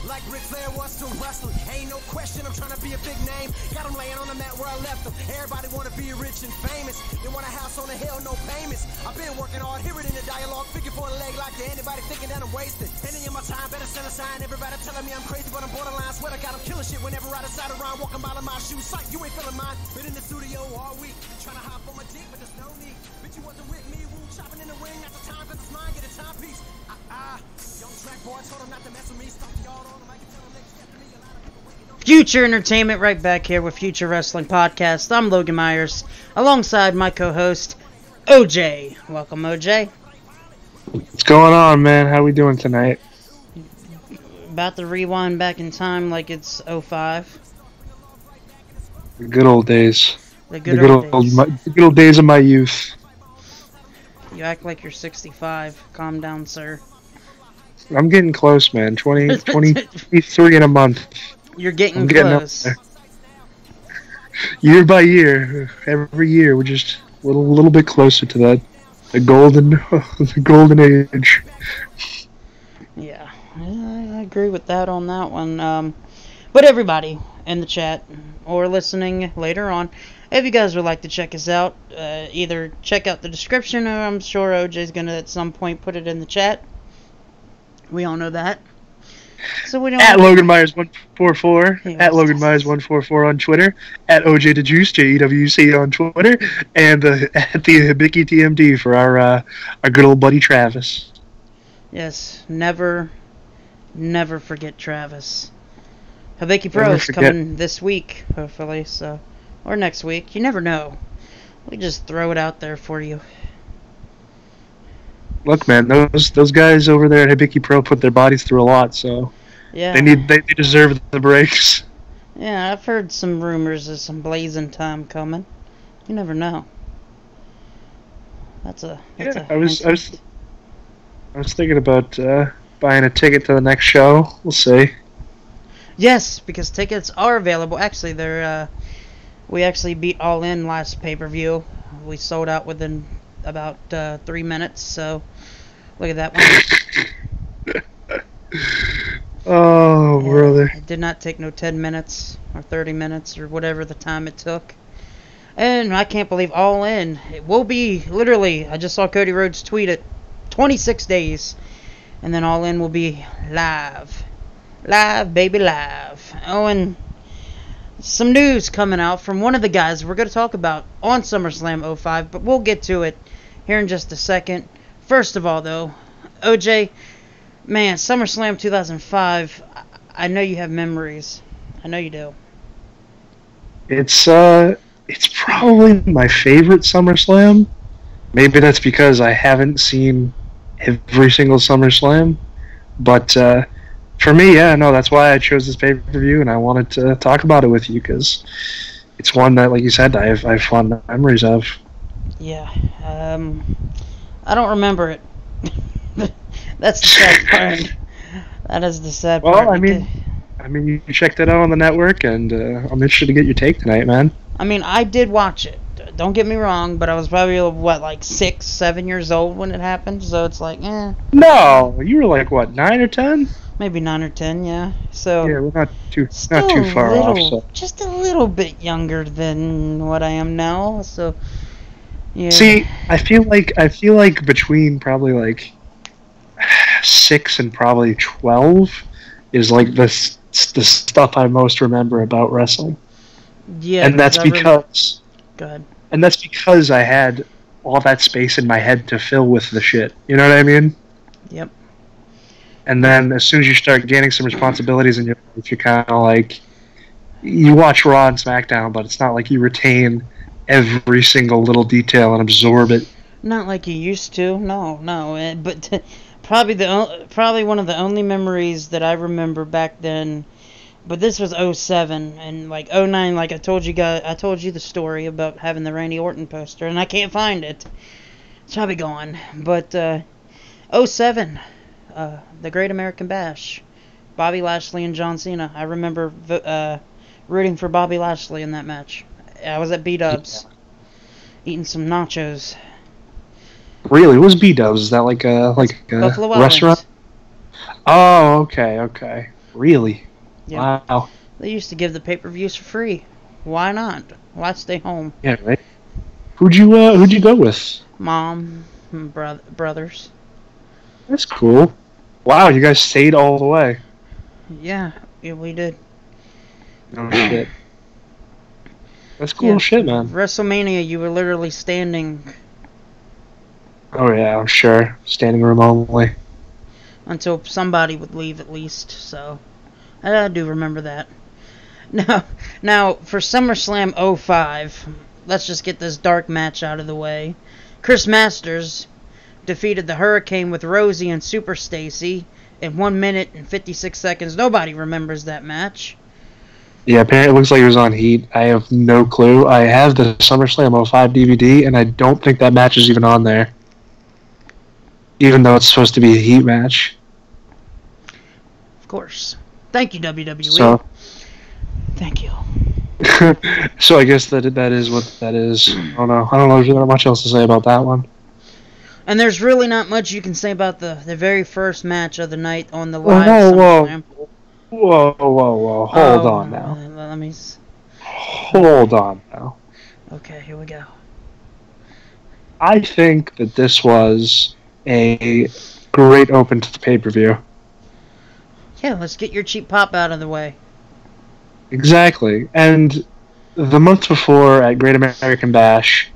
Like Ric Flair was to wrestling. Ain't no question I'm trying to be a big name. Got them laying on the mat where I left them. Everybody want to be rich and famous. They want a house on the hill, no payments. I've been working hard, hear it in the dialogue. Figure for a leg like to anybody thinking that I'm wasted. Ending in my time, better send a sign. Everybody telling me I'm crazy, but I'm borderline. Swear to God, I'm killing shit whenever I decide to rhyme. Walking out of my shoes, sight, you ain't feeling mine. Been in the studio all week, trying to hop on my dick, but there's no need. Bitch, you wasn't with me, wound chopping in the ring. Not the time, cause it's mine, get a timepiece. Young track boy told him not to mess with me. Stop the yard on him, I can tell him next step to me. A lot of people waiting on Future Entertainment, right back here with Future Wrestling Podcast. I'm Logan Myers, alongside my co-host, OJ. Welcome, OJ. What's going on, man? How we doing tonight? About to rewind back in time like it's 05. The good old days. The good old days of my youth. You act like you're 65. Calm down, sir. I'm getting close, man. 23 in a month. You're getting close. Year by year, every year, we're just a little bit closer to that. The golden age. Yeah, I agree with that on that one. But everybody in the chat or listening later on, if you guys would like to check us out, either check out the description, or I'm sure OJ's gonna at some point put it in the chat. We all know that. So we don't at Logan Myers 144, at Logan Myers 144 on Twitter, at OJ DeJuice JEWC on Twitter, and at the Hibiki TMD for our good old buddy Travis. Yes, never forget Travis. Hibiki Pro is coming this week, hopefully, so, or next week. You never know. We just throw it out there for you. Look, man, those guys over there at Hibiki Pro put their bodies through a lot, so yeah, they deserve the breaks. Yeah, I've heard some rumors of some blazing time coming. You never know. I was thinking about buying a ticket to the next show. We'll see. Yes, because tickets are available. Actually, they're we actually beat All In last pay-per-view. We sold out within about 3 minutes, so look at that one. Oh, brother. It did not take no 10 minutes or 30 minutes or whatever the time it took. And I can't believe All In. It will be, literally, I just saw Cody Rhodes tweet it, 26 days. And then All In will be live. Live, baby, live. Oh, and some news coming out from one of the guys we're going to talk about on SummerSlam 05, but we'll get to it here in just a second. First of all, though, OJ, man, SummerSlam 2005, I know you have memories. I know you do. It's probably my favorite SummerSlam. Maybe that's because I haven't seen every single SummerSlam, but for me, yeah, no, that's why I chose this pay-per-view, and I wanted to talk about it with you, because it's one that, like you said, I have fond memories of. Yeah, I don't remember it. That's the sad part. That is the sad part. Well, I mean, you checked it out on the network, and I'm interested to get your take tonight, man. I mean, I did watch it. Don't get me wrong, but I was probably, like 6, 7 years old when it happened, so it's like, eh. No, you were like, what, 9 or 10? Maybe 9 or 10, yeah. So yeah, we're not too far off. So. Just a little bit younger than what I am now. So, yeah. See, I feel like between probably like 6 and probably 12 is like the stuff I most remember about wrestling. Yeah, and that's because. Go ahead. And that's because I had all that space in my head to fill with the shit. You know what I mean? Yep. And then as soon as you start gaining some responsibilities in your life, you're kind of like, you watch Raw and SmackDown, but it's not like you retain every single little detail and absorb it. Not like you used to, no. But probably one of the only memories that I remember back then. But this was 07, and like 09, like I told you the story about having the Randy Orton poster, and I can't find it. It's probably gone. But 07. The Great American Bash, Bobby Lashley and John Cena. I remember rooting for Bobby Lashley in that match. I was at B-Dubs, eating some nachos. Really? What was B-Dubs? Is that like a Buffalo Wild restaurant? Wings. Oh, okay. Really? Yeah. Wow. They used to give the pay-per-views for free. Why not? Why stay home? Yeah, right. Who'd you go with? Mom, and brothers. That's cool. Wow, you guys stayed all the way. Yeah, we did. Oh shit. That's cool Yeah. shit, man. WrestleMania, you were literally standing Oh yeah, I'm sure. Standing room only. until somebody would leave at least. So I do remember that. Now for SummerSlam 05, let's just get this dark match out of the way. Chris Masters defeated the Hurricane with Rosie and Super Stacy in 1 minute and 56 seconds. Nobody remembers that match. Yeah, apparently it looks like it was on Heat. I have no clue. I have the SummerSlam 05 DVD, and I don't think that match is even on there. Even though it's supposed to be a Heat match. Of course. Thank you, WWE. So, Thank you. so I guess that is what that is. I don't know. I don't know if there's not much else to say about that one. And there's really not much you can say about the very first match of the night on the Whoa, live SummerSlam. Whoa. Hold on now. Let me... Hold on now. Okay, here we go. I think that this was a great open to the pay-per-view. Yeah, let's get your cheap pop out of the way. Exactly. And the month before at Great American Bash,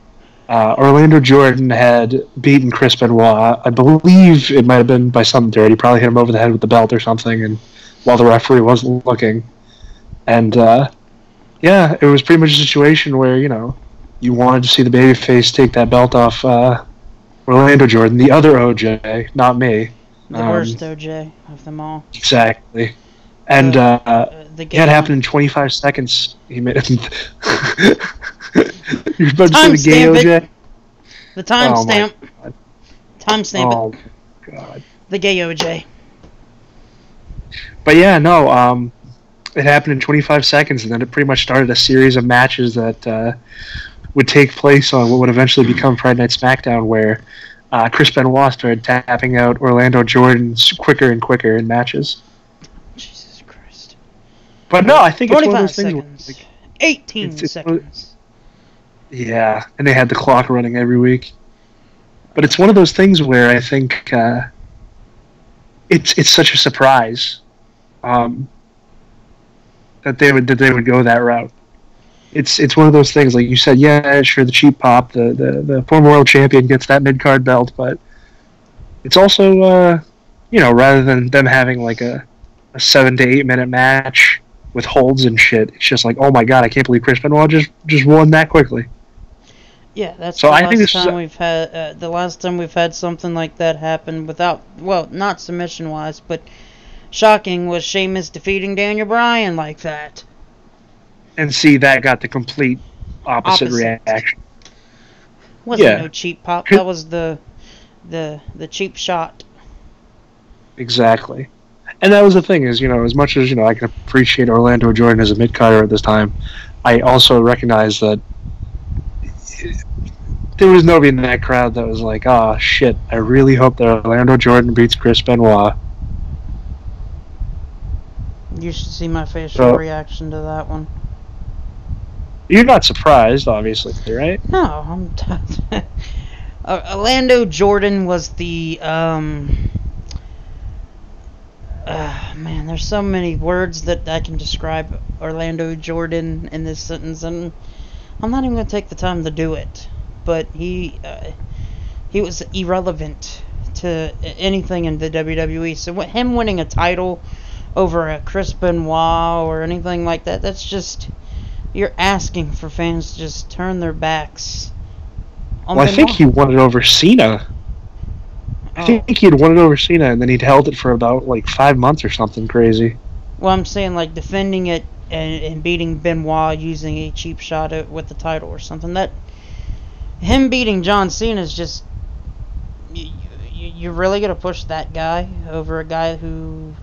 Orlando Jordan had beaten Chris Benoit. I believe it might have been by something dirty. Probably hit him over the head with the belt or something, and while the referee wasn't looking. And, yeah, it was pretty much a situation where, you wanted to see the babyface take that belt off Orlando Jordan, the other OJ, not me. The worst OJ of them all. Exactly. And it happened in 25 seconds. He made it. You're about to say Time the gay stamp OJ? it. The timestamp. Timestamp Oh, it. God. The gay OJ. But yeah, no, it happened in 25 seconds, and then it pretty much started a series of matches that would take place on what would eventually become Friday Night SmackDown, where Chris Benoit started tapping out Orlando Jordan quicker and quicker in matches. Jesus Christ. But no, I think it's one of 25 those things. seconds. 18 seconds. Yeah, and they had the clock running every week. But it's one of those things where I think it's such a surprise that they would go that route. It's one of those things, like you said, yeah, sure, the cheap pop, the former world champion gets that mid-card belt, but it's also, rather than them having like a 7 to 8 minute match with holds and shit, it's just like, oh my god, I can't believe Chris Benoit just won that quickly. Yeah, that's so the last time we've had something like that happen without, well, not submission-wise, but shocking, was Sheamus defeating Daniel Bryan like that. And see, that got the complete opposite reaction. Wasn't no cheap pop. That was the cheap shot. Exactly. And that was the thing, is, as much as, I can appreciate Orlando Jordan as a mid-carder at this time, I also recognize that there was nobody in that crowd that was like, oh, shit, I really hope that Orlando Jordan beats Chris Benoit. You should see my facial reaction to that one. You're not surprised, obviously, right? No, I'm... Orlando Jordan was the, man, there's so many words that I can describe Orlando Jordan in this sentence, and I'm not even going to take the time to do it. But he was irrelevant to anything in the WWE. So him winning a title over a Chris Benoit or anything like that, that's just... You're asking for fans to just turn their backs on Benoit. I think he won it over Cena. I think he had won it over Cena, and then he'd held it for about, 5 months or something crazy. Well, I'm saying, defending it and beating Benoit using a cheap shot with the title or something. That him beating John Cena is just... You're really going to push that guy over a guy who...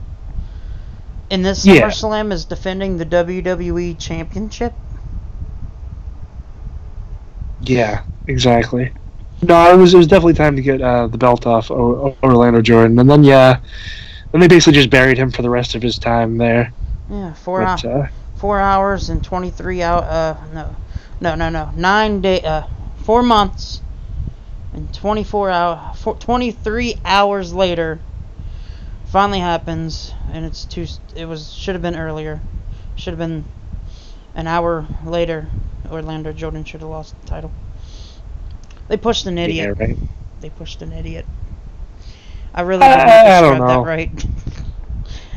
in this SummerSlam is defending the WWE Championship? Yeah, exactly. No, it was definitely time to get the belt off Orlando Jordan. And then, then they basically just buried him for the rest of his time there. Yeah, 4 hours and 23 hours. No. 9 days. 4 months and 23 hours later, finally happens, and should have been earlier. Should have been an hour later. Orlando Jordan should have lost the title. They pushed an idiot. Yeah, right. They pushed an idiot. I really didn't describe that right.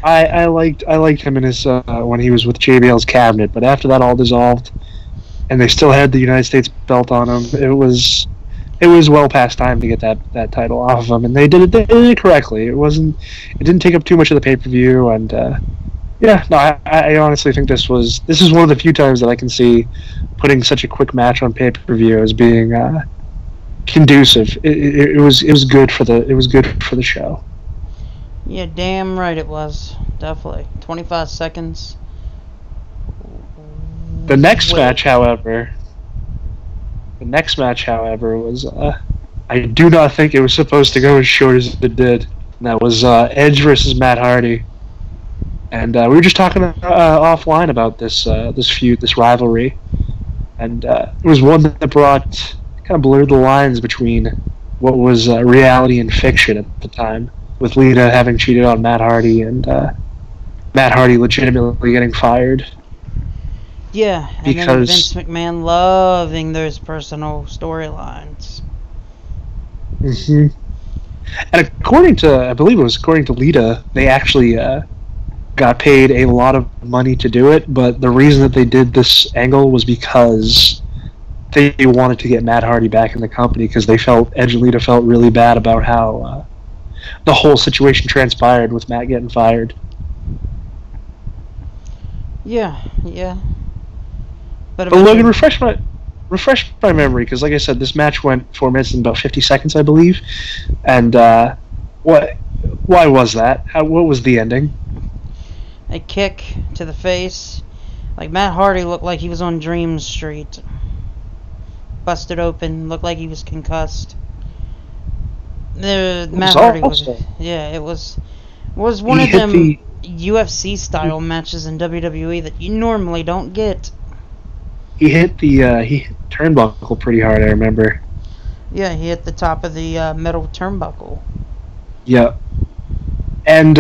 I liked him in his when he was with JBL's cabinet, but after that all dissolved, and they still had the United States belt on him. It was well past time to get that title off of him, and they did it correctly. It didn't take up too much of the pay-per-view, and I honestly think this is one of the few times that I can see putting such a quick match on pay-per-view as being conducive. It was good for the show. Yeah, damn right it was. Definitely 25 seconds. The next match, however, was I do not think it was supposed to go as short as it did. And that was Edge versus Matt Hardy. And we were just talking offline about this feud, this rivalry, and it was one that kind of blurred the lines between what was reality and fiction at the time, with Lita having cheated on Matt Hardy and Matt Hardy legitimately getting fired. Yeah, and then Vince McMahon loving those personal storylines. Mm-hmm. And according to Lita, they actually got paid a lot of money to do it, but the reason that they did this angle was because they wanted to get Matt Hardy back in the company, because they felt, Edge and Lita felt really bad about how the whole situation transpired with Matt getting fired. Yeah. But Logan, refresh my memory, because like I said, this match went 4 minutes and about 50 seconds, I believe. And why was that? What was the ending? A kick to the face. Like, Matt Hardy looked like he was on Dream Street. Busted open, looked like he was concussed. Matt Hardy was... Yeah, it was one of them UFC style matches in WWE that you normally don't get. He hit the turnbuckle pretty hard, I remember. Yeah, he hit the top of the metal turnbuckle. Yeah. And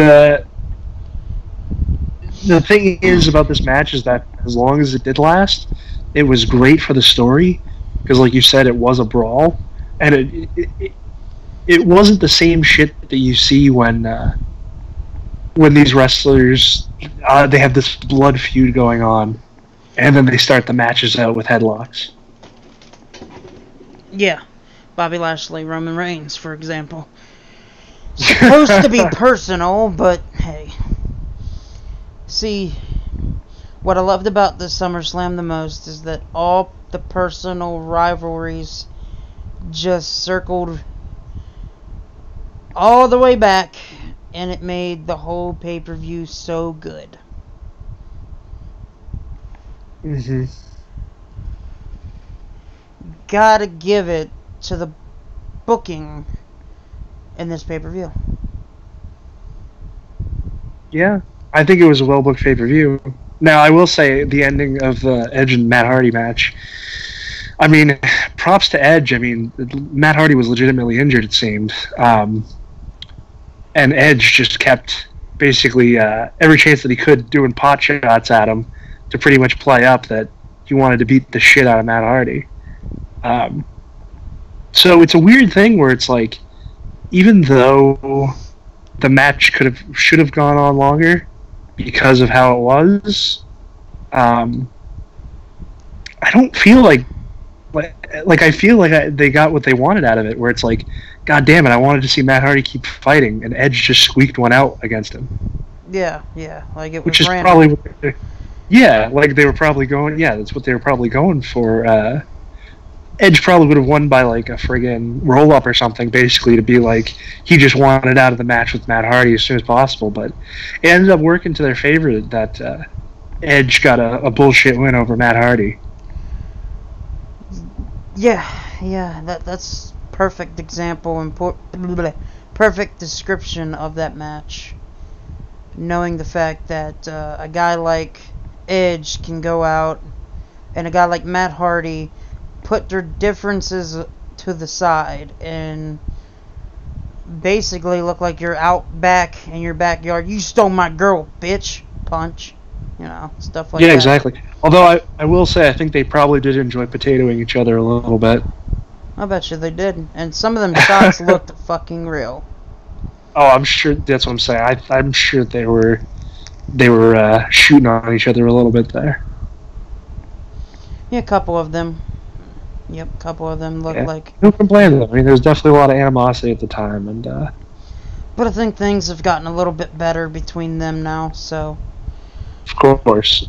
the thing is about this match is that as long as it did last, it was great for the story, because like you said, it was a brawl, and it wasn't the same shit that you see when these wrestlers they have this blood feud going on, and then they start the matches out with headlocks. Yeah. Bobby Lashley, Roman Reigns, for example. Supposed to be personal, but hey. See, what I loved about this SummerSlam the most is that all the personal rivalries just circled all the way back, and it made the whole pay-per-view so good. Mm-hmm. Gotta give it to the booking in this pay-per-view. Yeah, I think it was a well-booked pay-per-view. Now, I will say the ending of the Edge and Matt Hardy match, I mean, props to Edge. I mean, Matt Hardy was legitimately injured, it seemed. And Edge just kept basically every chance that he could doing pot shots at him to pretty much play up that he wanted to beat the shit out of Matt Hardy. So it's a weird thing where it's like, even though the match should have gone on longer because of how it was, I don't feel like I feel like they got what they wanted out of it, where it's like, God damn it, I wanted to see Matt Hardy keep fighting, and Edge just squeaked one out against him. Yeah, like it was which is random. Probably what like they were probably going, that's what they were probably going for. Edge probably would have won by like a friggin' roll-up or something, basically, to be like, he just wanted out of the match with Matt Hardy as soon as possible, but it ended up working to their favor that Edge got a bullshit win over Matt Hardy. Yeah, that's perfect example and perfect description of that match. knowing the fact that a guy like Edge can go out and a guy like Matt Hardy put their differences to the side and basically look like you're out back in your backyard. You stole my girl, bitch. Punch. You know, stuff like that. Yeah, exactly. Although I will say I think they probably did enjoy potatoing each other a little bit. I bet you they did. And some of them shots looked fucking real. Oh, I'm sure. That's what I'm saying. I'm sure they were shooting on each other a little bit there. Yeah, a couple of them. Yep, a couple of them looked like... No complaint. I mean, there's definitely a lot of animosity at the time, and... But I think things have gotten a little bit better between them now, so... Of course.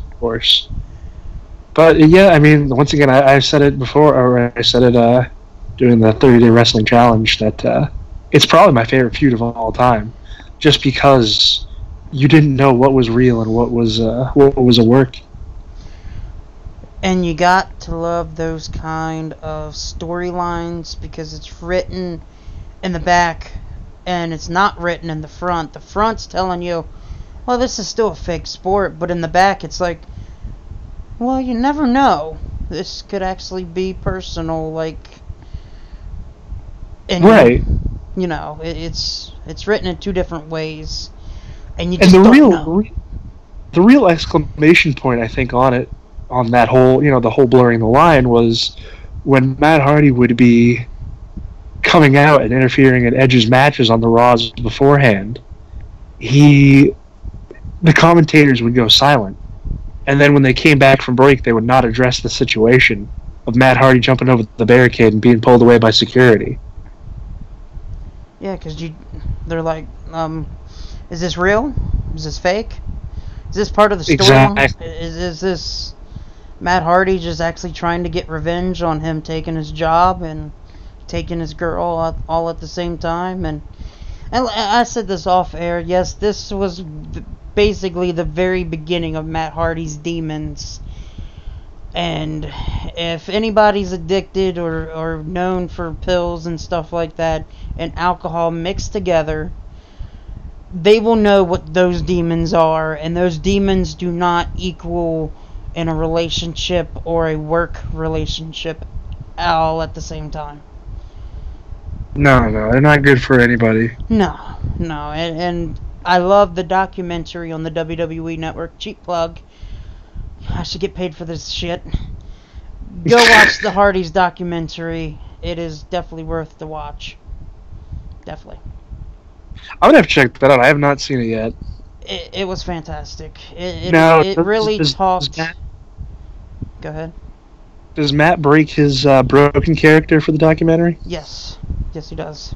But, yeah, I mean, once again, I said it before, or I said it during the 30-Day Wrestling Challenge, that it's probably my favorite feud of all time, just because you didn't know what was real and what was a work. And you got to love those kind of storylines because it's written in the back and it's not written in the front. The front's telling you, well, this is still a fake sport, but in the back it's like, well, you never know. This could actually be personal, like... And, right. You know, it's written in two different ways. And you just don't know. The real exclamation point, I think, on that whole, the whole blurring the line was when Matt Hardy would be coming out and interfering in Edge's matches on the Raws beforehand. The commentators would go silent. And then when they came back from break, they would not address the situation of Matt Hardy jumping over the barricade and being pulled away by security. Yeah, because they're like, is this real? Is this fake? Is this part of the story? Exactly. Is this Matt Hardy just actually trying to get revenge on him taking his job and taking his girl all at the same time? And I said this off air. Yes, this was basically the very beginning of Matt Hardy's demons. And if anybody's addicted or known for pills and stuff like that and alcohol mixed together, they will know what those demons are. And those demons do not equal in a relationship or a work relationship all at the same time. No, they're not good for anybody. No, and I love the documentary on the WWE Network. Cheap plug. I should get paid for this shit. Go watch the Hardys documentary. It is definitely worth the watch. Definitely. I'm gonna have to check that out. I have not seen it yet. It was fantastic. It really talked... Go ahead. Does Matt break his broken character for the documentary? Yes. Yes, he does.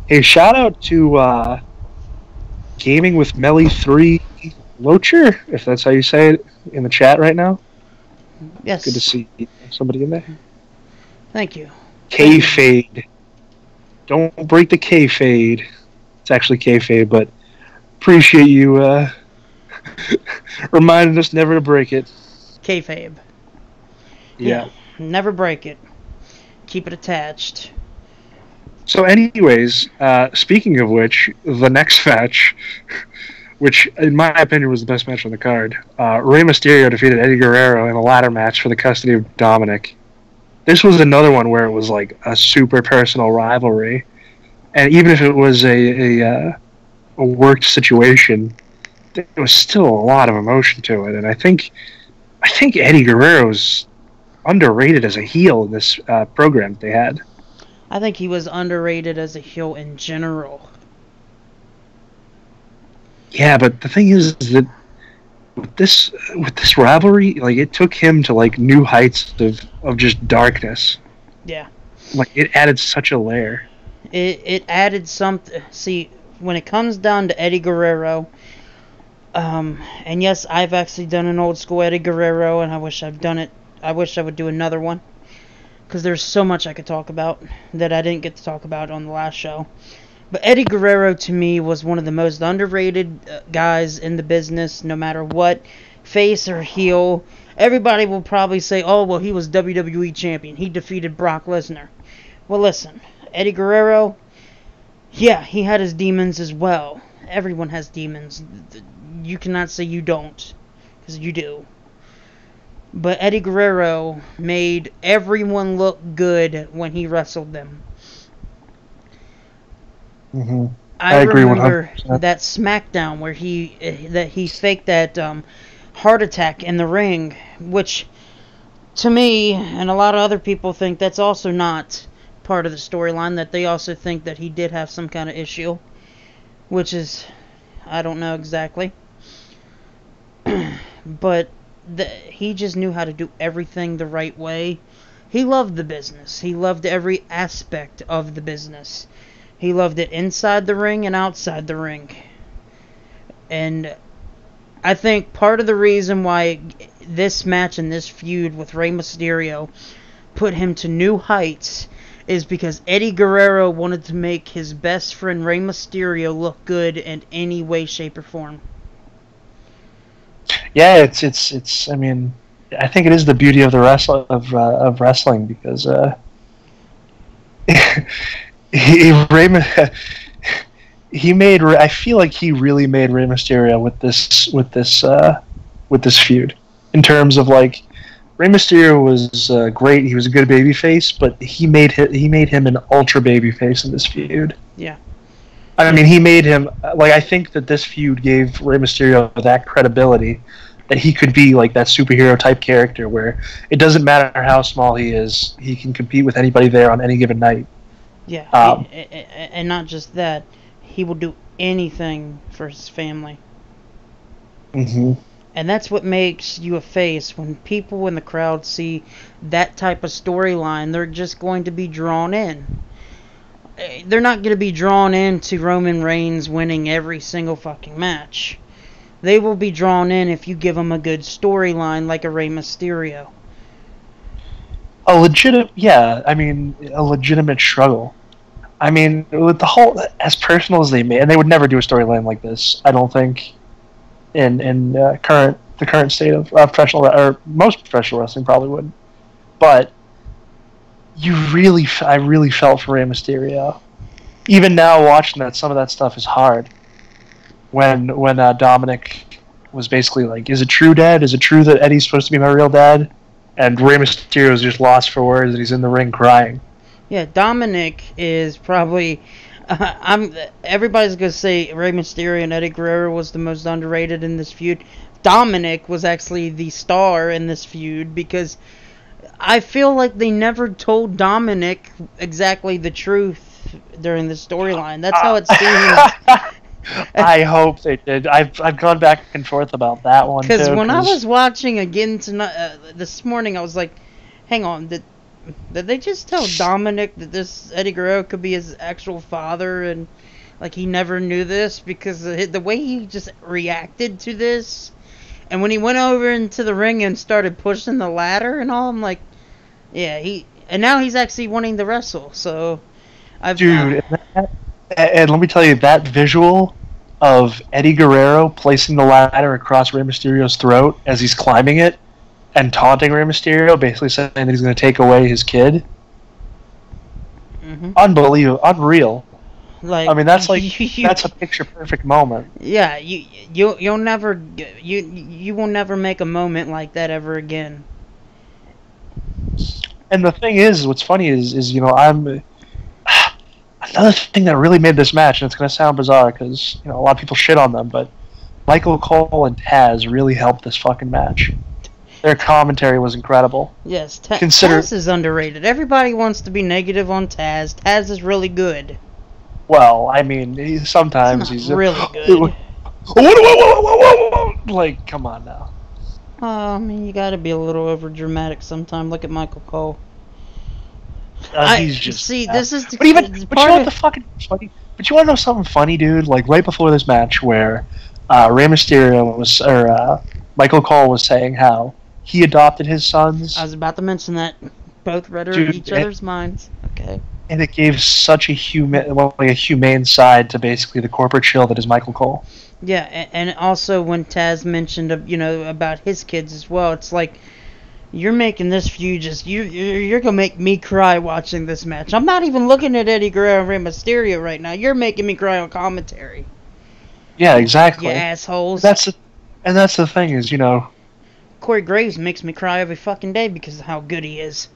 Hey, shout out to Gaming with Melly 3 Locher, if that's how you say it, in the chat right now. Yes. Good to see somebody in there. Thank you. Kayfade. Don't break the kayfade. It's actually kayfade, but appreciate you reminding us never to break it. Kayfabe. Yeah. Never break it. Keep it attached. So anyways, speaking of which, the next match, which in my opinion was the best match on the card, Rey Mysterio defeated Eddie Guerrero in a ladder match for the custody of Dominic. This was another one where it was like a super personal rivalry, and even if it was a worked situation, there was still a lot of emotion to it. And I think Eddie Guerrero's underrated as a heel in this program they had. I think he was underrated as a heel in general. Yeah, but the thing is that with this rivalry, like, it took him to like new heights of just darkness. Yeah. Like, it added such a layer. It added something. See, when it comes down to Eddie Guerrero, and yes, I've actually done an old school Eddie Guerrero, and I wish I've done it. I wish I would do another one, because there's so much I could talk about that I didn't get to talk about on the last show. But Eddie Guerrero, to me, was one of the most underrated guys in the business, no matter what, face or heel. Everybody will probably say, oh, well, he was WWE champion. He defeated Brock Lesnar. Well, listen, Eddie Guerrero, Yeah, he had his demons as well. Everyone has demons. You cannot say you don't, because you do. But Eddie Guerrero made everyone look good when he wrestled them. Mm-hmm. I agree remember 100%. that SmackDown where he faked that heart attack in the ring, which to me and a lot of other people think that's also not part of the storyline, that they also think that he did have some kind of issue, which is, I don't know exactly. But he just knew how to do everything the right way. He loved the business. He loved every aspect of the business. He loved it inside the ring and outside the ring. And I think part of the reason why this match and this feud with Rey Mysterio put him to new heights is because Eddie Guerrero wanted to make his best friend Rey Mysterio look good in any way, shape, or form. Yeah, it's. I mean, I think it is the beauty of the of wrestling because he made. I feel like he really made Rey Mysterio with this feud in terms of like Rey Mysterio was great. He was a good babyface, but he made him an ultra babyface in this feud. Yeah. I mean, he made him like I think that this feud gave Rey Mysterio that credibility that he could be like that superhero type character where it doesn't matter how small he is, he can compete with anybody there on any given night. Yeah, and not just that, he will do anything for his family. Mm-hmm. And that's what makes you a face. When people in the crowd see that type of storyline, they're just going to be drawn in. They're not going to be drawn into Roman Reigns winning every single fucking match. They will be drawn in if you give them a good storyline like a Rey Mysterio. A legitimate struggle. I mean, with the whole, as personal as they made, and they would never do a storyline like this, I don't think, in the current state of professional, or most professional wrestling probably would. But I really felt for Rey Mysterio. Even now, watching that, some of that stuff is hard. When Dominic was basically like, "Is it true, Dad? Is it true that Eddie's supposed to be my real dad?" And Rey Mysterio is just lost for words, and he's in the ring crying. Yeah, Dominic is probably. Everybody's gonna say Rey Mysterio and Eddie Guerrero was the most underrated in this feud. Dominic was actually the star in this feud because I feel like they never told Dominic exactly the truth during the storyline. That's how it seems. I hope they did. I've gone back and forth about that one because when I was watching again tonight, this morning, I was like, "Hang on, did they just tell Dominic that this Eddie Guerrero could be his actual father, and like he never knew this?" Because the way he just reacted to this, and when he went over into the ring and started pushing the ladder and all, I'm like, "Yeah, and now he's actually wanting to wrestle." So, and let me tell you, that visual of Eddie Guerrero placing the ladder across Rey Mysterio's throat as he's climbing it and taunting Rey Mysterio, basically saying that he's going to take away his kid. Mm-hmm. Unbelievable, unreal. Like, I mean, that's like that's a picture perfect moment. Yeah, you'll never you will never make a moment like that ever again. And the thing is, what's funny is I'm. Another thing that really made this match, and it's going to sound bizarre because a lot of people shit on them, but Michael Cole and Taz really helped this fucking match. Their commentary was incredible. Yes, Taz is underrated. Everybody wants to be negative on Taz. Taz is really good. Well, I mean, sometimes he's really good. Like, come on now. I mean, you got to be a little over dramatic sometimes. Look at Michael Cole. He's just this is but you know what the fucking funny? But you want to know something funny, dude? Like right before this match, where Rey Mysterio Michael Cole was saying how he adopted his sons. I was about to mention that. Both read each other's minds. Okay. And it gave such a humane side to basically the corporate shill that is Michael Cole. Yeah, and also when Taz mentioned about his kids as well, it's like You're making this feud just you're gonna make me cry watching this match. I'm not even looking at Eddie Guerrero and Rey Mysterio right now. You're making me cry on commentary. Yeah, exactly. You assholes. And that's the thing is, Corey Graves makes me cry every fucking day because of how good he is.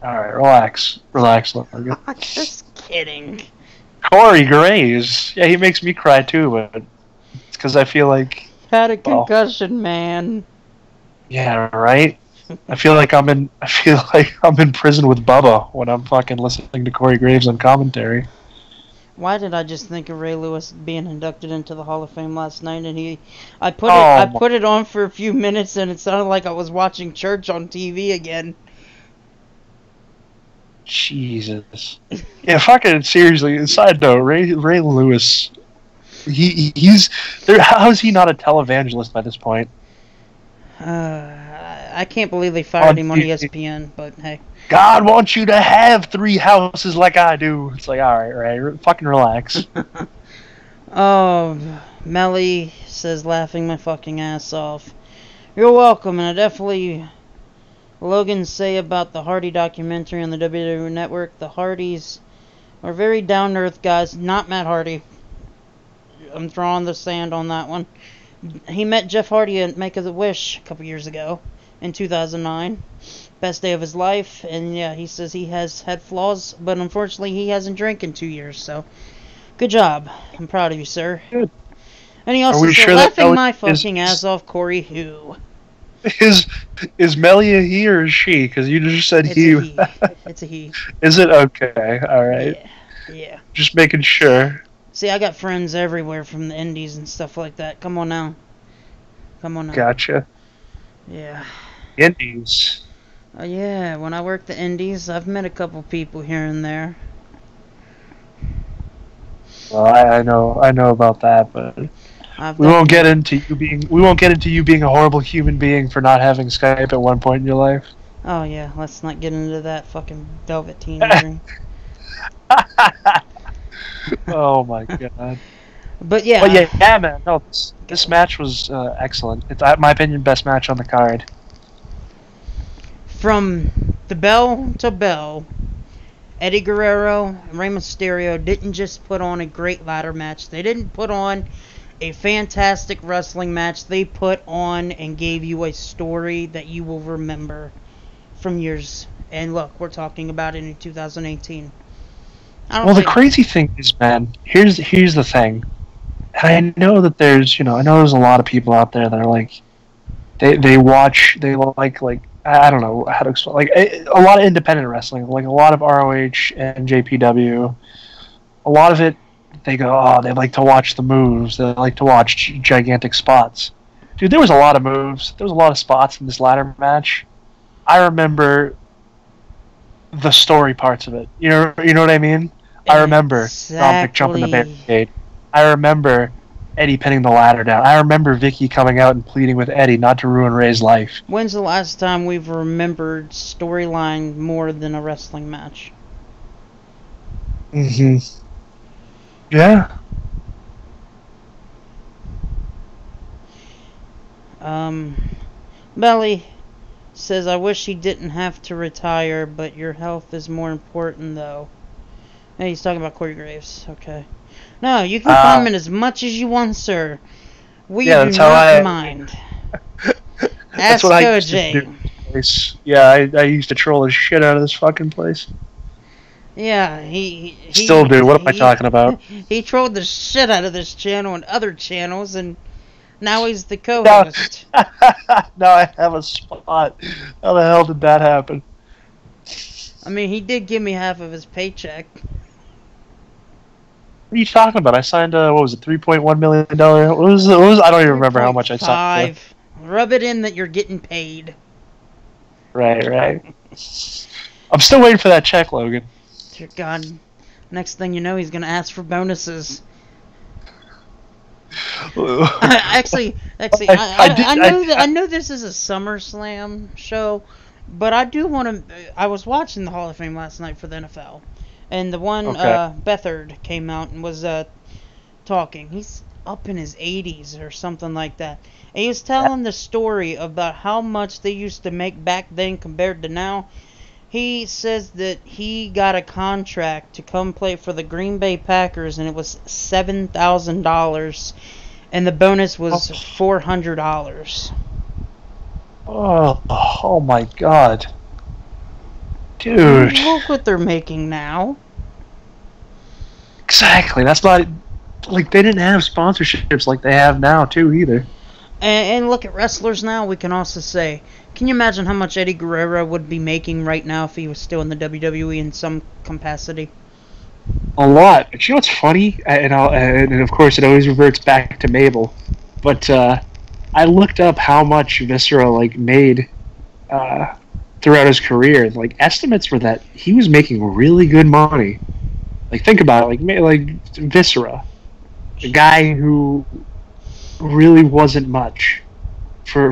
All right, relax, Logan. I'm just kidding. Corey Graves, yeah, he makes me cry too, but it's because I feel like Had a concussion, man. Yeah, right. I feel like I'm in prison with Bubba when I'm fucking listening to Corey Graves on commentary. Why did I just think of Ray Lewis being inducted into the Hall of Fame last night? And I put it on for a few minutes, and it sounded like I was watching church on TV again. Jesus. Yeah, fucking seriously. Side note, Ray Lewis. He's there. How is he not a televangelist by this point? I can't believe they fired him on ESPN, but hey. God wants you to have 3 houses like I do. It's like, all right, Ray, fucking relax. Oh, Melly says, laughing my fucking ass off. You're welcome, and I definitely... Logan say about the Hardy documentary on the WWE Network. The Hardys are very down-to-earth guys. Not Matt Hardy. I'm throwing the sand on that one. He met Jeff Hardy at Make-A-Wish a couple years ago in 2009. Best day of his life. And yeah, he says he has had flaws, but unfortunately he hasn't drank in 2 years. So, good job. I'm proud of you, sir. Good. And he also said, laughing my fucking ass off, Corey who? Is Melly a he or is she? Because you just said it's he. A he. It's a he. Is it? Okay. All right. Yeah. Just making sure. See, I got friends everywhere from the indies and stuff like that. Come on now. Gotcha. Yeah. Indies. Yeah, when I worked the indies, I've met a couple people here and there. Well, I know about that, but we won't get into you being a horrible human being for not having Skype at one point in your life. Oh yeah, let's not get into that fucking Velveteen ring. Oh my god. But yeah. But yeah, man. No, this match was excellent. It's, in my opinion, best match on the card. From the bell to bell, Eddie Guerrero and Rey Mysterio didn't just put on a great ladder match. They didn't put on a fantastic wrestling match. They put on and gave you a story that you will remember from years. And look, we're talking about it in 2018. Well, the crazy thing is, man, here's the thing. And I know that there's a lot of people out there that are like, they like I don't know how to explain, like a lot of independent wrestling, like a lot of ROH and JPW. A lot of it, they go, they like to watch the moves. They like to watch gigantic spots. Dude, there was a lot of moves. There was a lot of spots in this ladder match. I remember the story parts of it. You know what I mean? I remember Dominic jumping the barricade. I remember Eddie pinning the ladder down. I remember Vicky coming out and pleading with Eddie not to ruin Ray's life. When's the last time we've remembered storyline more than a wrestling match? Mm-hmm. Yeah. Belly says, I wish he didn't have to retire, but your health is more important, though. Hey, he's talking about Corey Graves. Okay. No, you can comment as much as you want, sir. We do not mind. That's what I used to do. Yeah, I used to troll the shit out of this fucking place. Yeah, he still do. What am I talking about? He trolled the shit out of this channel and other channels, and now he's the co-host. Now I have a spot. How the hell did that happen? I mean, he did give me half of his paycheck. What are you talking about? I signed what was it, $3.1 million? What was I don't even remember how much I signed. Rub it in that you're getting paid. Right. I'm still waiting for that check, Logan. Dear God. Next thing you know, he's going to ask for bonuses. Actually, I know this is a SummerSlam show, but I do want to... I was watching the Hall of Fame last night for the NFL, and the one Bethard came out and was talking. up in his 80s or something like that. And he was telling the story about how much they used to make back then compared to now. He says that he got a contract to come play for the Green Bay Packers, and it was $7,000, and the bonus was $400. Oh my God. Dude. Look what they're making now. Exactly. That's not... Like, they didn't have sponsorships like they have now, too, either. And look at wrestlers now, we can also say... Can you imagine how much Eddie Guerrero would be making right now if he was still in the WWE in some capacity? A lot. But you know what's funny? And of course it always reverts back to Mabel. But I looked up how much Viscera made throughout his career. Like, estimates were that he was making really good money. Like, think about it. Like Viscera, a guy who really wasn't much for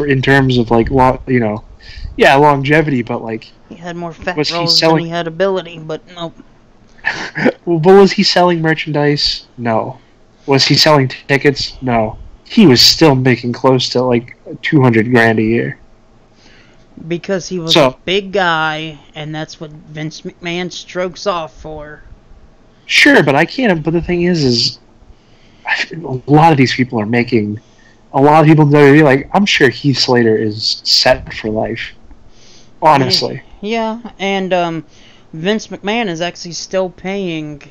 in terms of longevity, but like he had more fat rolls than he had ability, but nope. But was he selling merchandise? No. Was he selling tickets? No. He was still making close to like $200,000 a year. Because he was a big guy, and that's what Vince McMahon strokes off for. Sure, but I can't. But the thing is a lot of these people are making. A lot of people in WWE, like, I'm sure Heath Slater is set for life. Honestly. Yeah, and Vince McMahon is actually still paying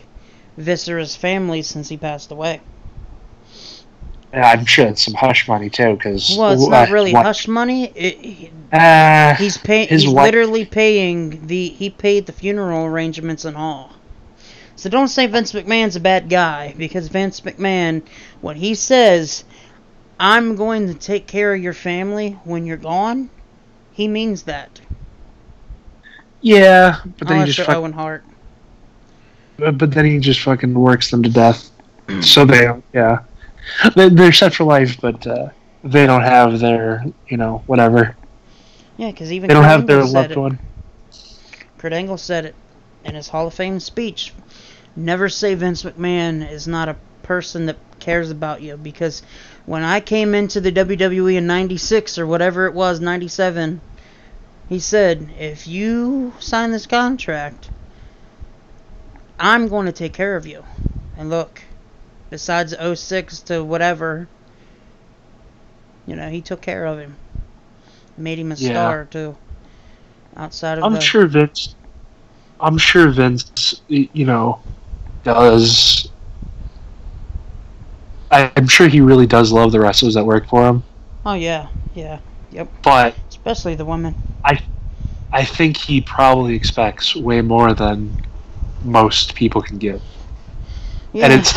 Viscera's family since he passed away. Yeah, I'm sure it's some hush money too, because well, it's not really hush money. He's literally paying he paid the funeral arrangements and all. So don't say Vince McMahon's a bad guy, because Vince McMahon, when he says, I'm going to take care of your family when you're gone, he means that. Yeah, but then Unless you're Owen Hart. But then he just fucking works them to death. So they're set for life, but they don't have their, whatever. Yeah, because even they don't have their loved one. Kurt Angle said it in his Hall of Fame speech. Never say Vince McMahon is not a person that cares about you, because when I came into the WWE in 96 or whatever it was, 97, he said, if you sign this contract, I'm going to take care of you. And look, besides 06 to whatever, he took care of him. Made him a star too. Outside of I'm sure Vince, does. I'm sure he really does love the wrestlers that work for him. Oh yeah, yep. But especially the women. I think he probably expects way more than most people can give. Yeah. And it's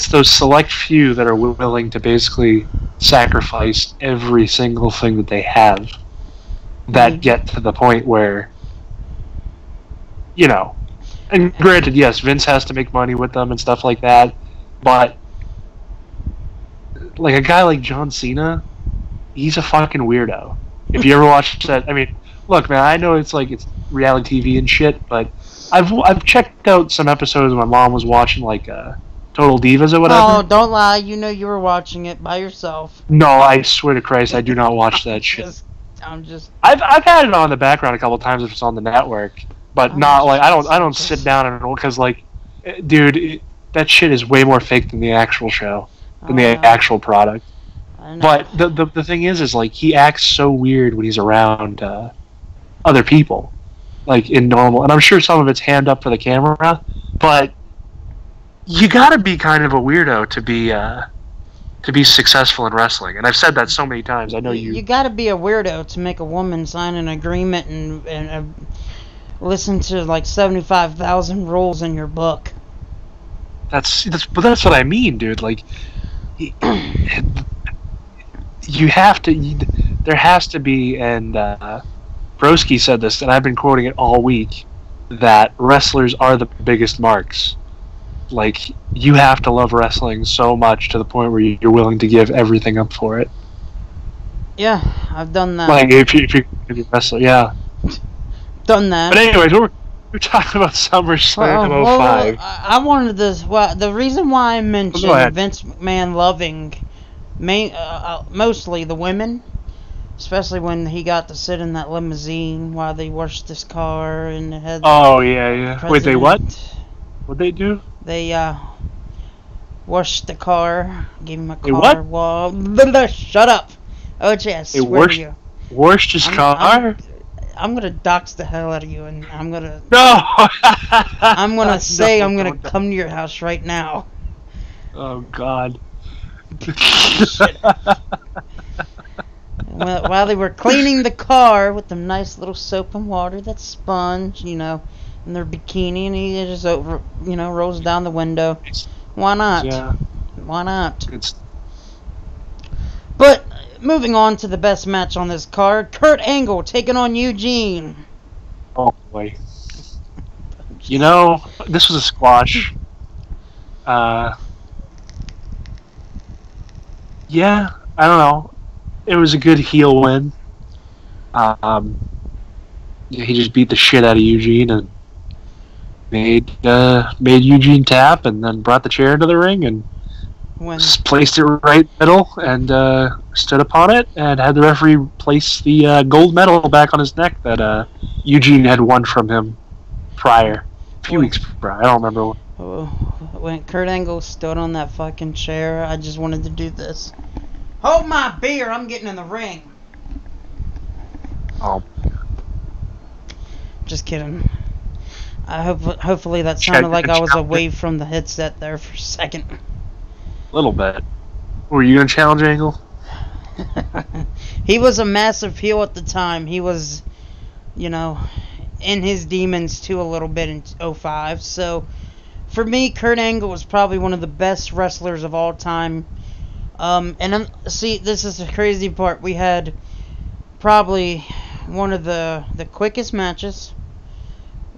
those select few that are willing to basically sacrifice every single thing that they have that get to the point where, and granted, yes, Vince has to make money with them and stuff like that, but like a guy like John Cena, he's a fucking weirdo. If you ever watched that, I mean, look, man, I know it's reality TV and shit, but I've checked out some episodes when my mom was watching Total Divas or whatever. Oh, don't lie! You were watching it by yourself. No, I swear to Christ, I do not watch that shit. I've had it on in the background a couple times if it's on the network, but I don't sit down and because dude, that shit is way more fake than the actual show, than the actual product. But the thing is he acts so weird when he's around other people, in normal, and I'm sure some of it's hand up for the camera, but you gotta be kind of a weirdo to be successful in wrestling, and I've said that so many times. I know you. You gotta be a weirdo to make a woman sign an agreement and listen to 75,000 rules in your book. That's what I mean, dude. You have to. There has to be, and Broski said this, and I've been quoting it all week, that wrestlers are the biggest marks. You have to love wrestling so much to the point where you're willing to give everything up for it. Yeah, I've done that. If you're a wrestler, yeah. Done that. But anyways, We're talking about SummerSlam Well, 05. I wanted this. Well, the reason why I mentioned Vince McMahon loving mostly the women, especially when he got to sit in that limousine while they washed his car and had. Oh yeah. Wait, they what? What'd they do? They washed the car, gave him a They car wall. Shut up. Oh yes. They washed his car. I'm gonna dox the hell out of you, and I'm gonna. No. I'm gonna say I'm gonna come to your house right now. Oh God. While they were cleaning the car with the nice little soap and water, that sponge, in their bikini, and he just rolls down the window. Why not? Yeah. Why not? But moving on to the best match on this card, Kurt Angle taking on Eugene. Oh boy. This was a squash. Yeah, I don't know. It was a good heel win. He just beat the shit out of Eugene and made Eugene tap, and then brought the chair into the ring and placed it right in the middle and stood upon it, and had the referee place the gold medal back on his neck that Eugene had won from him prior, a few weeks prior. I don't remember. When Kurt Angle stood on that fucking chair, I just wanted to do this. Hold my beer, I'm getting in the ring. Oh. Just kidding. Hopefully that sounded like I was away from the headset there for a second. A little bit. Were you going to challenge Angle? He was a massive heel at the time. He was, in his demons too a little bit in 05. So, for me, Kurt Angle was probably one of the best wrestlers of all time. See, this is the crazy part. We had probably one of the quickest matches,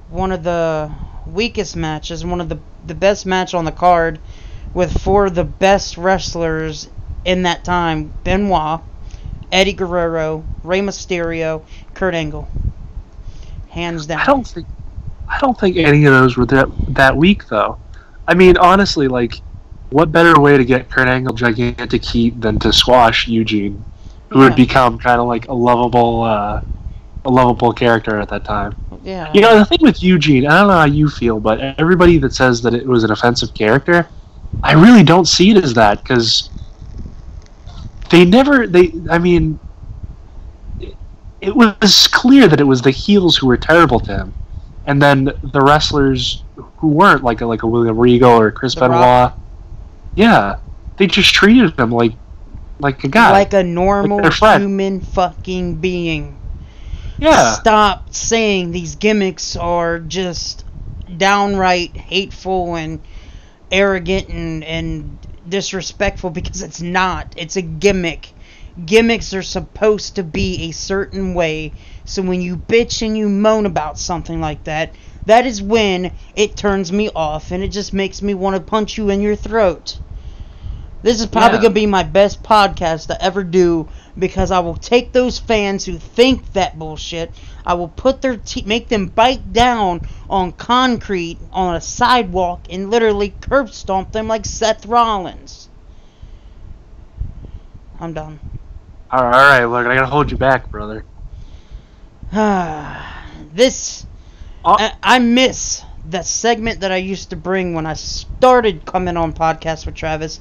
one of the weakest matches, one of the best match on the card, with four of the best wrestlers in that time: Benoit, Eddie Guerrero, Rey Mysterio, Kurt Angle. Hands down. I don't think any of those were that weak, though. I mean, honestly, what better way to get Kurt Angle gigantic heat than to squash Eugene, who had become kind of like a lovable character at that time. Yeah. The thing with Eugene, I don't know how you feel, but everybody that says that it was an offensive character, I really don't see it as that, because it was clear that it was the heels who were terrible to him, and then the wrestlers who weren't, like a William Regal or Chris Benoit, yeah, they just treated him like a guy, like a normal human fucking being. Yeah. Stop saying these gimmicks are just downright hateful and arrogant and disrespectful, because it's not. It's a gimmick. Gimmicks are supposed to be a certain way. So when you bitch and you moan about something like that, that is when it turns me off, and it just makes me want to punch you in your throat. This is probably going to be my best podcast to ever do, because I will take those fans who think that bullshit, I will put make them bite down on concrete on a sidewalk and literally curb stomp them like Seth Rollins. I'm done. Alright, look, I gotta hold you back, brother. I miss that segment that I used to bring when I started coming on podcasts with Travis.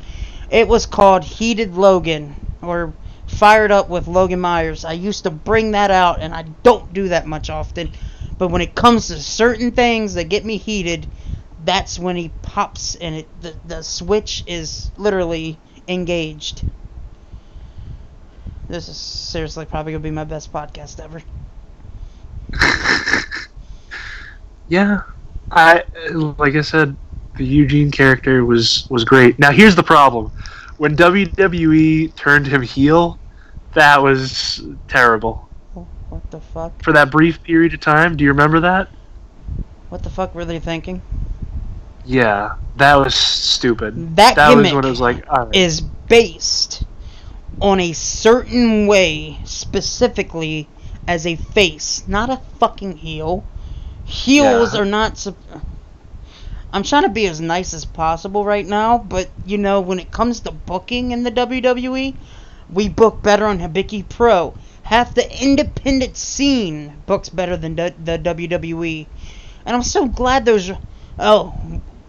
It was called Heated Logan, or Fired Up with Logan Myers. I used to bring that out, and I don't do that much often. But when it comes to certain things that get me heated, that's when he pops, and the switch is literally engaged. This is seriously probably going to be my best podcast ever. Yeah. Like I said, the Eugene character was great. Now here's the problem. When WWE turned him heel, that was terrible. What the fuck? For that brief period of time, do you remember that? What the fuck were they thinking? Yeah, that was stupid. That gimmick was when it was like, all right. Is based on a certain way, specifically as a face, not a fucking heel. Heels Yeah. are not... I'm trying to be as nice as possible right now, but, you know, when it comes to booking in the WWE, we book better on Hibiki Pro. Half the independent scene books better than the WWE. And I'm so glad those... Oh,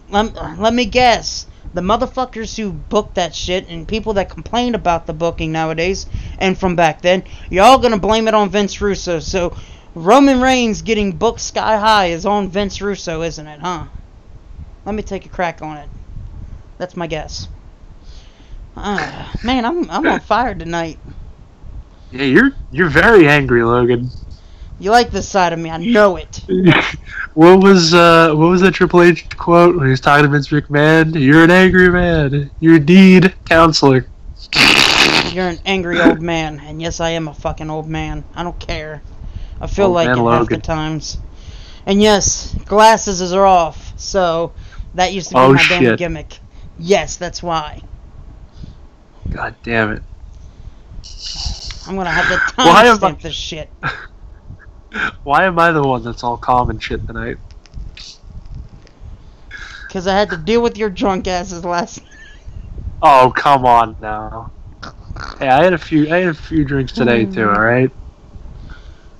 let me guess. The motherfuckers who book that shit and people that complain about the booking nowadays and from back then, y'all gonna blame it on Vince Russo. So Roman Reigns getting booked sky high is on Vince Russo, isn't it, huh? Let me take a crack on it. That's my guess. Man, I'm on fire tonight. Yeah, you're very angry, Logan. You like this side of me, I know it. What was the Triple H quote when he was talking to Vince McMahon? You're an angry man. You're indeed counselor. You're an angry old man, and yes, I am a fucking old man. I don't care. I feel Old like man it half the Logan. times. And yes, glasses are off, so that used to be Oh, my damn shit. gimmick. Yes, that's why. God damn it. I'm gonna have to Why am I- timestamp this shit. Why am I the one that's all calm and shit tonight? Because I had to deal with your drunk asses last night. Oh, come on now. Hey, I had a few drinks today too, alright?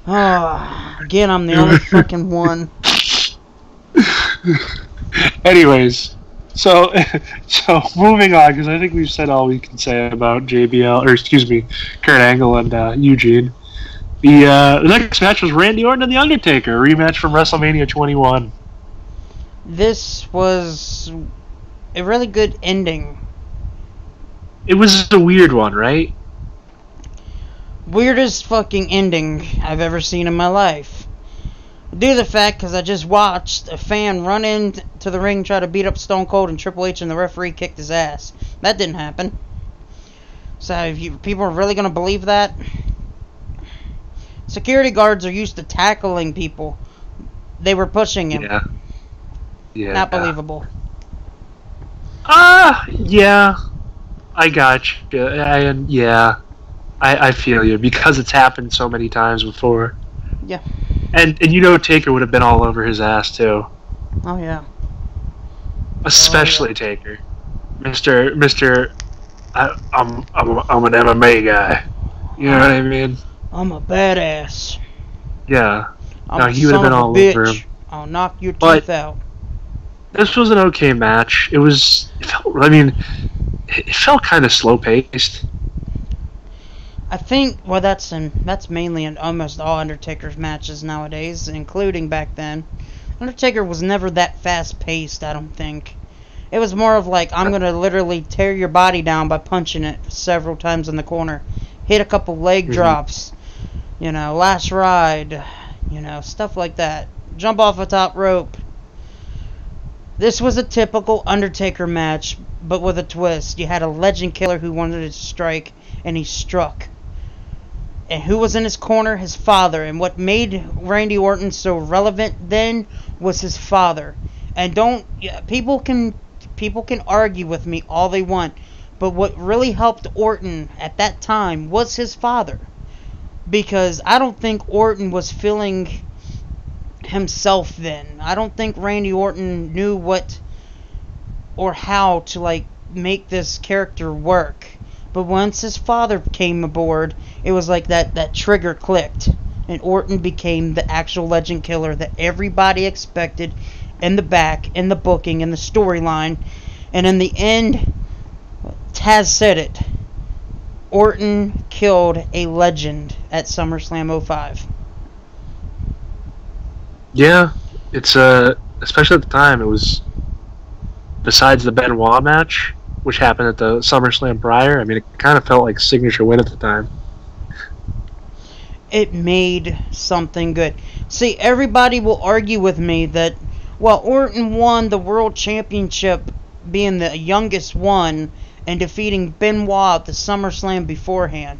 Oh, again, I'm the only fucking one. Anyways, so moving on, because I think we've said all we can say about Kurt Angle and Eugene. The next match was Randy Orton and The Undertaker, a rematch from WrestleMania 21. This was a really good ending. It was a weird one, right? Weirdest fucking ending I've ever seen in my life. Due to the fact, because I just watched a fan run into the ring, try to beat up Stone Cold, and Triple H and the referee kicked his ass. That didn't happen. So, if people are really going to believe that? Security guards are used to tackling people. They were pushing him. Yeah. Not believable. Yeah. I got you. I feel you, because it's happened so many times before. Yeah. And Taker would have been all over his ass too. Oh, yeah. Especially Taker. Mr. I'm an MMA guy. You know what I mean? I'm a badass. Yeah. I'm No, a he would have son been of a all bitch. over him. I'll knock your But- teeth out. This was an okay match. It felt kind of slow paced. I think, well, that's mainly in almost all Undertaker's matches nowadays, including back then. Undertaker was never that fast-paced, I don't think. It was more of like, I'm going to literally tear your body down by punching it several times in the corner. Hit a couple leg drops. Last ride. Stuff like that. Jump off a top rope. This was a typical Undertaker match, but with a twist. You had a legend killer who wanted to strike, and he struck. And who was in his corner? His father. And what made Randy Orton so relevant then was his father. And people can argue with me all they want, but what really helped Orton at that time was his father. Because I don't think Orton was feeling himself then. I don't think Randy Orton knew what or how to make this character work. But once his father came aboard, it was like that trigger clicked, and Orton became the actual legend killer that everybody expected in the back, in the booking, in the storyline. And in the end, Taz said it. Orton killed a legend at SummerSlam 05. Yeah, it's especially at the time, it was, besides the Benoit match, which happened at the SummerSlam prior. I mean, it kind of felt like a signature win at the time. It made something good. See, everybody will argue with me that, well, Orton won the World Championship being the youngest one and defeating Benoit at the SummerSlam beforehand.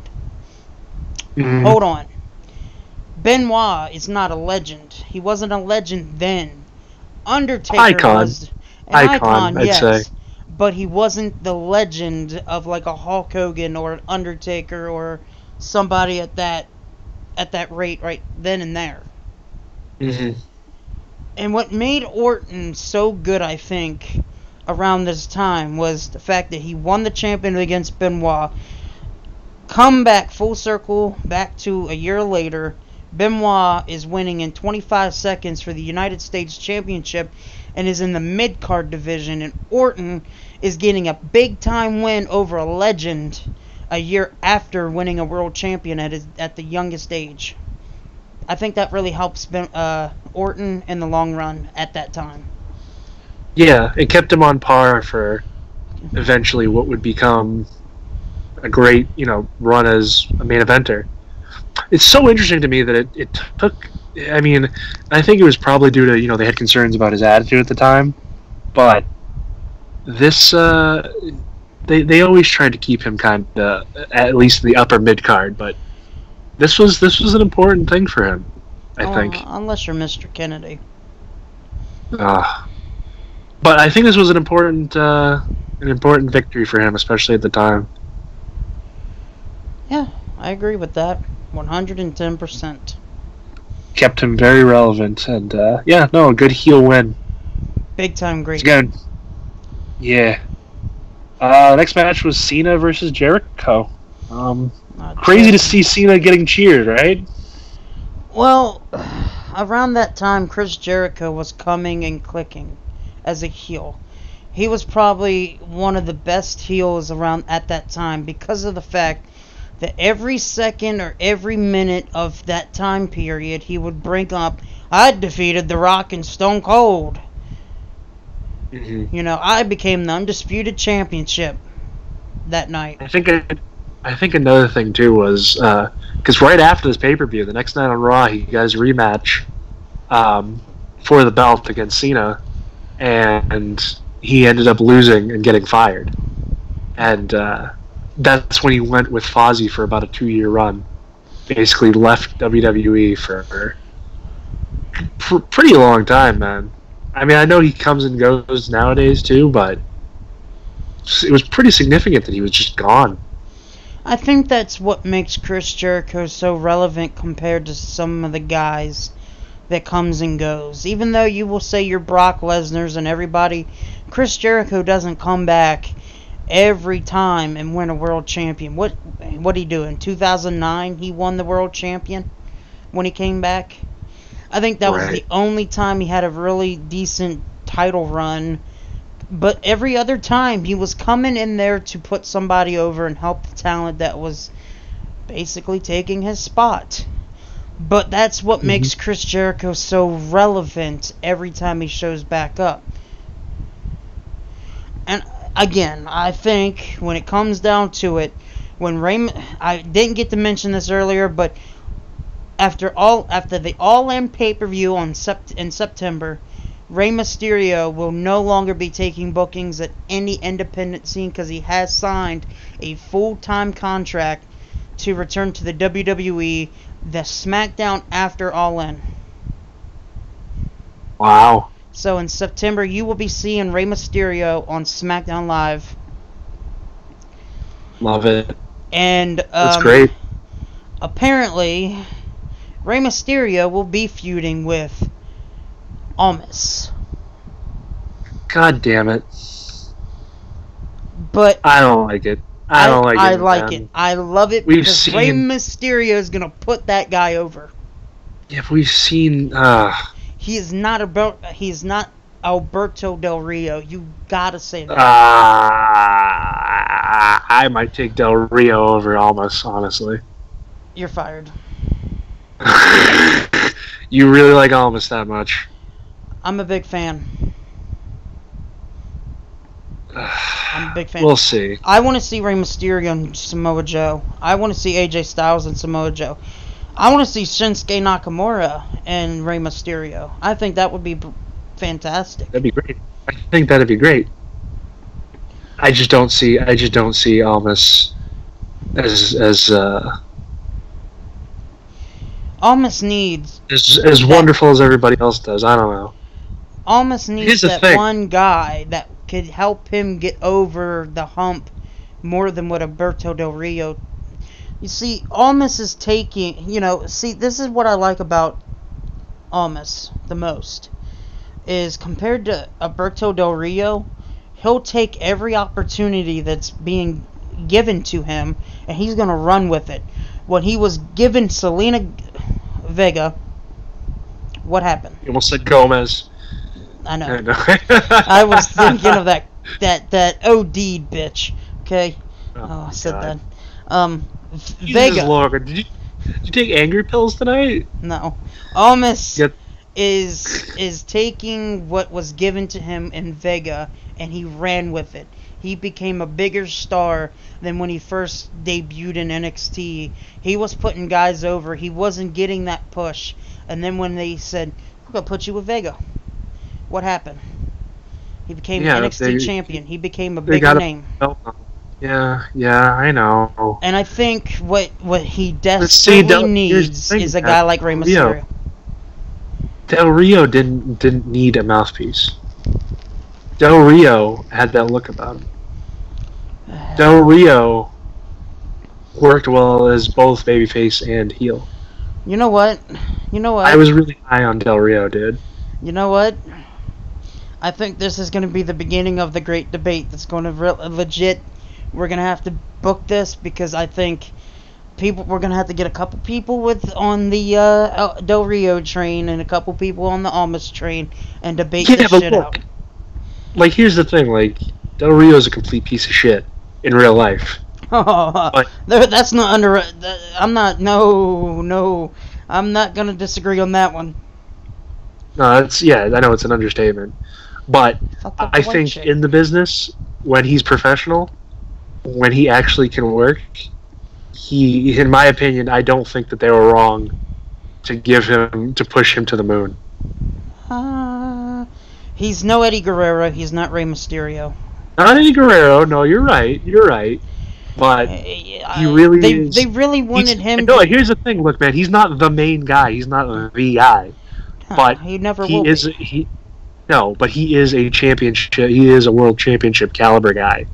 Mm-hmm. Hold on. Benoit is not a legend. He wasn't a legend then. Undertaker Icon. was an icon, I'd yes. say. But he wasn't the legend of like a Hulk Hogan or an Undertaker or somebody at that rate right then and there. Mm-hmm. And what made Orton so good, I think, around this time was the fact that he won the champion against Benoit. Come back full circle, back to a year later. Benoit is winning in 25 seconds for the United States Championship and is in the mid-card division. And Orton is getting a big-time win over a legend a year after winning a world champion at the youngest age. I think that really helps Orton in the long run at that time. Yeah, it kept him on par for eventually what would become a great, run as a main eventer. It's so interesting to me that it took. I mean, I think it was probably due to they had concerns about his attitude at the time, but this they always tried to keep him kind of at least in the upper mid card, but this was an important thing for him, I think. Unless you're Mr. Kennedy. But I think this was an important victory for him, especially at the time. Yeah, I agree with that. 110%. Kept him very relevant, and a good heel win. Big time great. Again, yeah. The next match was Cena versus Jericho. Crazy to see Cena getting cheered, right? Well, around that time, Chris Jericho was coming and clicking as a heel. He was probably one of the best heels around at that time because of the fact that every second or every minute of that time period, he would bring up, I defeated The Rock and Stone Cold. Mm-hmm. I became the undisputed championship that night. I think another thing too was because right after this pay-per-view, the next night on Raw, he got his rematch for the belt against Cena, and he ended up losing and getting fired. And that's when he went with Fozzy for about a 2-year run. Basically left WWE for pretty long time, man. I mean, I know he comes and goes nowadays too, but it was pretty significant that he was just gone. I think that's what makes Chris Jericho so relevant compared to some of the guys that comes and goes. Even though you will say you're Brock Lesnar's and everybody, Chris Jericho doesn't come back every time and win a world champion. What he do in 2009? He won the world champion when he came back. I think that was the only time he had a really decent title run. But every other time, he was coming in there to put somebody over and help the talent that was basically taking his spot. But that's what makes Chris Jericho so relevant every time he shows back up. And again, I think when it comes down to it, when I didn't get to mention this earlier, but after the All-In pay-per-view in September, Rey Mysterio will no longer be taking bookings at any independent scene because he has signed a full-time contract to return to the WWE, the SmackDown after All In. Wow. So in September, you will be seeing Rey Mysterio on SmackDown Live. Love it. And that's great. Apparently, Rey Mysterio will be feuding with Almas. God damn it. But I don't like it. I don't like it. I like it. I love it because Rey Mysterio is going to put that guy over. Yeah, we've seen He is not Alberto Del Rio. You gotta say that. I might take Del Rio over Almas, honestly. You're fired. You really like Almas that much? I'm a big fan. I'm a big fan. We'll see. I want to see Rey Mysterio and Samoa Joe. I want to see AJ Styles and Samoa Joe. I want to see Shinsuke Nakamura and Rey Mysterio. I think that would be fantastic. That'd be great. I think that'd be great. I just don't see Almas as Almas needs as wonderful as everybody else does. I don't know. Almas needs that one guy that could help him get over the hump more than what Alberto Del Rio. You see, Almas is taking, this is what I like about Almas the most. is compared to Alberto Del Rio, he'll take every opportunity that's being given to him, and he's going to run with it. When he was given Selena Vega, what happened? You almost said Gomez. I know. I was thinking of that OD'd bitch. Okay. Oh, I said God. that. Jesus Vega. Lord, did you take angry pills tonight? No. Almas Yep. is taking what was given to him in Vega, and he ran with it. He became a bigger star than when he first debuted in NXT. He was putting guys over. He wasn't getting that push. And then when they said, we're going to put you with Vega, what happened? He became NXT champion. He became a bigger name. Yeah, I know. And I think what he desperately needs is a guy like Rey Mysterio. Del Rio didn't need a mouthpiece. Del Rio had that look about him. Del Rio worked well as both babyface and heel. You know what? I was really high on Del Rio, dude. You know what? I think this is going to be the beginning of the great debate that's going to legit. We're going to have to book this because I think we're going to have to get a couple people on the Del Rio train and a couple people on the Almas train and debate this shit out. Like, here's the thing, like, Del Rio's a complete piece of shit in real life. But that's not I'm not going to disagree on that one. No, I know it's an understatement. But I think in the business, when he's professional, when he actually can work, in my opinion, I don't think that they were wrong to push him to the moon. He's no Eddie Guerrero. He's not Rey Mysterio. Not Eddie Guerrero. No, you're right. But he really is. They really wanted him. No, here's the thing. Look, man, he's not the main guy. He's not the guy. But he never will be. No, but he is a championship. He is a world championship caliber guy.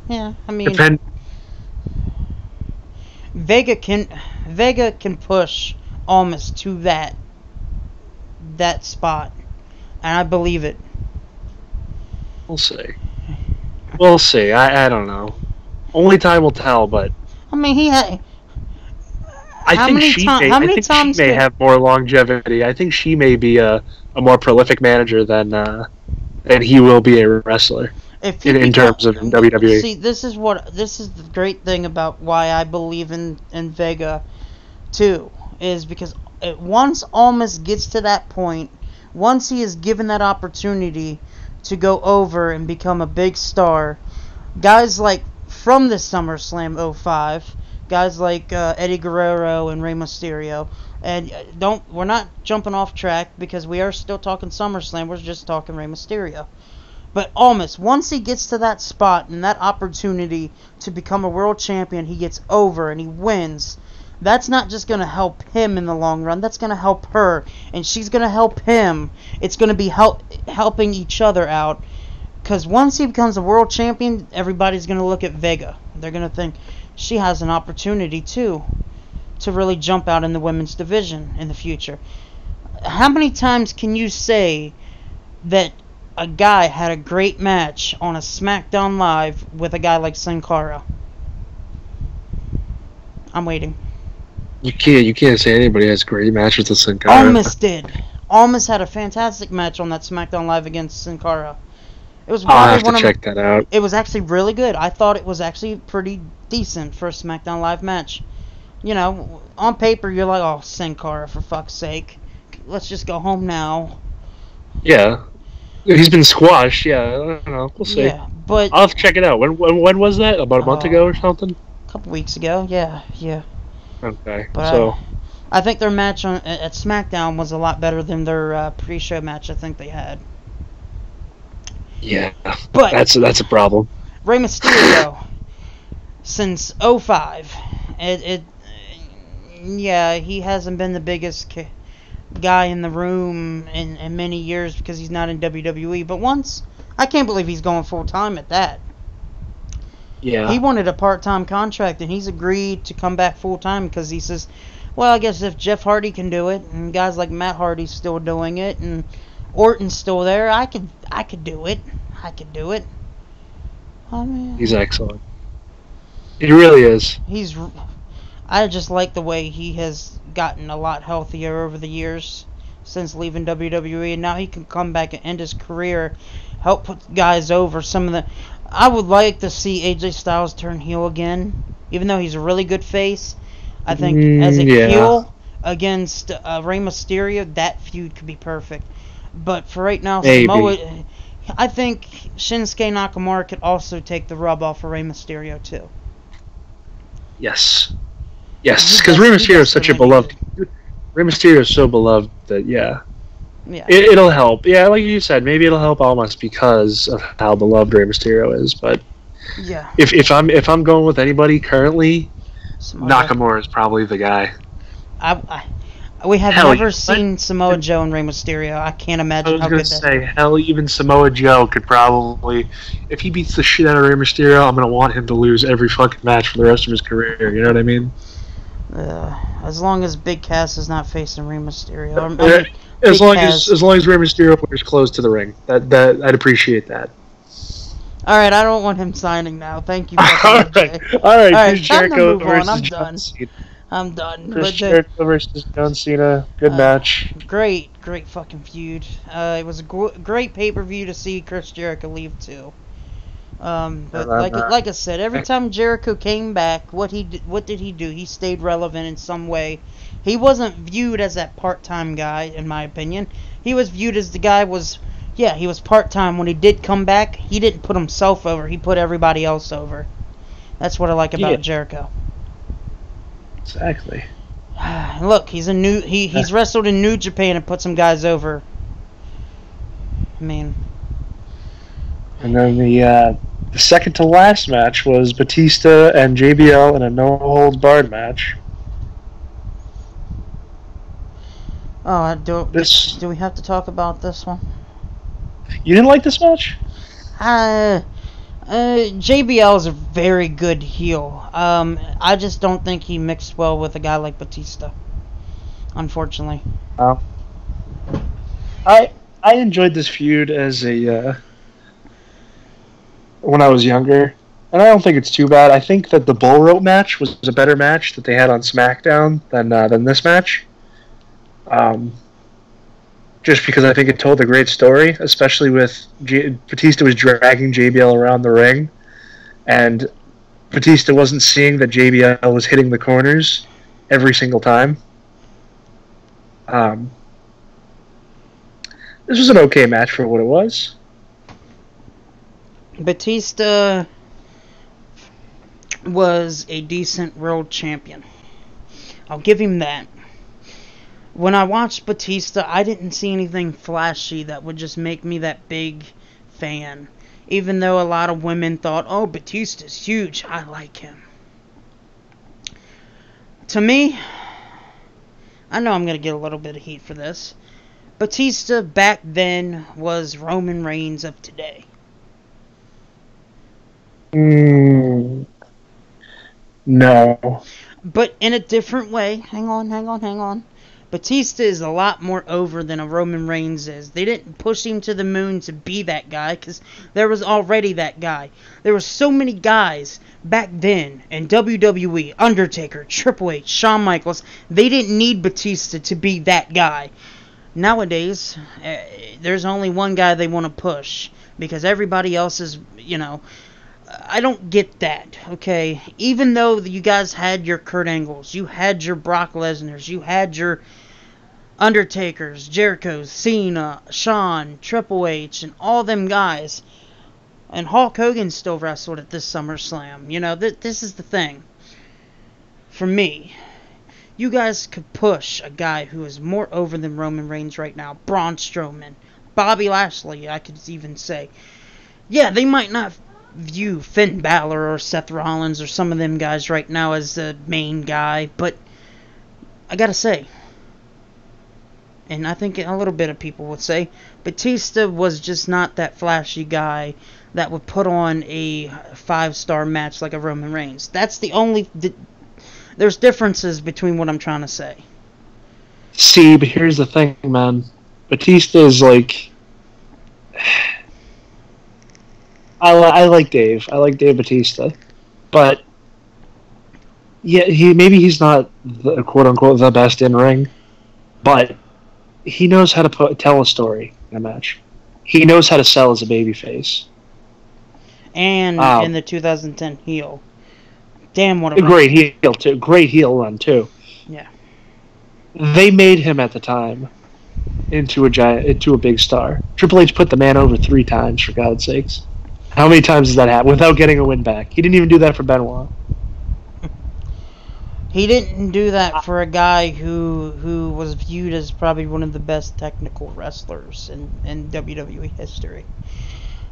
Yeah, I mean, Vega can push Almas to that spot, and I believe it. We'll see. I don't know. Only time will tell. But I mean, I think she may have more longevity. I think she may be a more prolific manager than he will be a wrestler in terms of WWE. See, this is the great thing about why I believe in Vega too, is because once Almas gets to that point, once he is given that opportunity to go over and become a big star, guys like from the SummerSlam 05, guys like Eddie Guerrero and Rey Mysterio, and we're not jumping off track because we are still talking SummerSlam, we're just talking Rey Mysterio. But Almas, once he gets to that spot and that opportunity to become a world champion, he gets over and he wins. That's not just going to help him in the long run. That's going to help her. And she's going to help him. It's going to be helping each other out. Because once he becomes a world champion, everybody's going to look at Vega. They're going to think she has an opportunity, too, to really jump out in the women's division in the future. How many times can you say that a guy had a great match on a SmackDown Live with a guy like Sin Cara? I'm waiting. You can't say anybody has great matches with Sin Cara. Almas did. Almas had a fantastic match on that SmackDown Live against Sin Cara. It was I'll have to check that out. It was actually really good. I thought it was actually pretty decent for a SmackDown Live match. You know, on paper you're like, oh, Sin Cara, for fuck's sake. Let's just go home now. Yeah. He's been squashed, yeah. I don't know. We'll see. Yeah, but I'll have to check it out. When was that? About a month ago or something? A couple weeks ago, yeah. Okay, but so I think their match at SmackDown was a lot better than their pre-show match I think they had. Yeah, but that's a problem. Rey Mysterio, since 05, he hasn't been the biggest guy in the room in many years because he's not in WWE. But once, I can't believe he's going full time at that. Yeah. He wanted a part-time contract, and he's agreed to come back full-time because he says, well, I guess if Jeff Hardy can do it, and guys like Matt Hardy's still doing it, and Orton's still there. I could do it. I could do it. I mean, He's excellent. He really is. I just like the way he has gotten a lot healthier over the years since leaving WWE, and now he can come back and end his career, help put guys over. I would like to see AJ Styles turn heel again, even though he's a really good face. I think as a heel against Rey Mysterio, that feud could be perfect. But for right now, Samoa, I think Shinsuke Nakamura could also take the rub off of Rey Mysterio too. Yes, because Rey Mysterio is such a beloved. Rey Mysterio is so beloved that it'll help. Yeah, like you said, maybe it'll help almost because of how beloved Rey Mysterio is. But if I'm going with anybody currently, Nakamura is probably the guy. We have never seen Samoa Joe and Rey Mysterio. I can't imagine how good that. I was going to say, hell, even Samoa Joe could probably, if he beats the shit out of Rey Mysterio, I'm going to want him to lose every fucking match for the rest of his career. You know what I mean? As long as Big Cass is not facing Rey Mysterio. As long as Rey Mysterio wears clothes to the ring, that I'd appreciate that. All right, I don't want him signing now. Thank you. All right. Chris Jericho versus John Cena. I'm done. Chris Jericho versus John Cena. Good match. Great fucking feud. It was a great pay-per-view to see Chris Jericho leave too. But like I said, every time Jericho came back, what did he do? He stayed relevant in some way. He wasn't viewed as that part-time guy, in my opinion. He was viewed as the guy he was part-time. When he did come back, he didn't put himself over. He put everybody else over. That's what I like about Jericho. Exactly. Look, he's wrestled in New Japan and put some guys over. I mean. And then the second to last match was Batista and JBL in a no-holds-barred match. Oh, do we have to talk about this one? You didn't like this match? JBL is a very good heel. I just don't think he mixed well with a guy like Batista. Unfortunately. I enjoyed this feud as when I was younger, and I don't think it's too bad. I think that the bull rope match was a better match that they had on SmackDown than this match. Just because I think it told a great story, especially with Batista was dragging JBL around the ring, and Batista wasn't seeing that JBL was hitting the corners every single time. This was an okay match for what it was. Batista was a decent world champion. I'll give him that. When I watched Batista, I didn't see anything flashy that would just make me that big fan. Even though a lot of women thought, oh, Batista's huge, I like him. To me, I know I'm going to get a little bit of heat for this. Batista back then was Roman Reigns of today. No. But in a different way. Hang on. Batista is a lot more over than a Roman Reigns is. They didn't push him to the moon to be that guy because there was already that guy. There were so many guys back then in WWE, Undertaker, Triple H, Shawn Michaels. They didn't need Batista to be that guy. Nowadays, there's only one guy they want to push because everybody else is, I don't get that, okay? Even though you guys had your Kurt Angles, you had your Brock Lesnar's, you had your Undertakers, Jericho's, Cena, Shawn, Triple H, and all them guys. And Hulk Hogan still wrestled at this SummerSlam. This is the thing. For me, you guys could push a guy who is more over than Roman Reigns right now. Braun Strowman, Bobby Lashley, I could even say. Yeah, they might not view Finn Balor or Seth Rollins or some of them guys right now as the main guy, but I gotta say, and I think a little bit of people would say, Batista was just not that flashy guy that would put on a 5-star match like a Roman Reigns. That's the only... There's differences between what I'm trying to say. See, but here's the thing, man. Batista is like. I like Dave. I like Dave Batista, but yeah, he's not the quote unquote the best in ring, but he knows how to tell a story in a match. He knows how to sell as a babyface. And in the 2010 heel. Damn, what a great heel too. Great heel run too. Yeah. They made him at the time into a big star. Triple H put the man over 3 times, for God's sakes. How many times does that happen without getting a win back? He didn't even do that for Benoit. He didn't do that for a guy who was viewed as probably one of the best technical wrestlers in WWE history.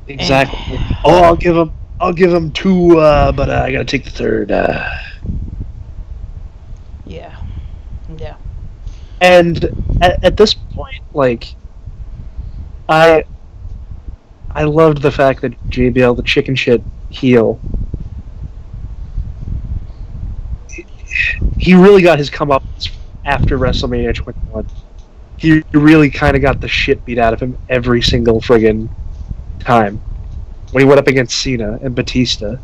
Exactly. I'll give him 2, but I gotta take the 3rd. Yeah. And at this point, like, I loved the fact that JBL, the chicken shit heel, he really got his comeuppance after WrestleMania 21. He really kind of got the shit beat out of him every single friggin' time. When he went up against Cena and Batista,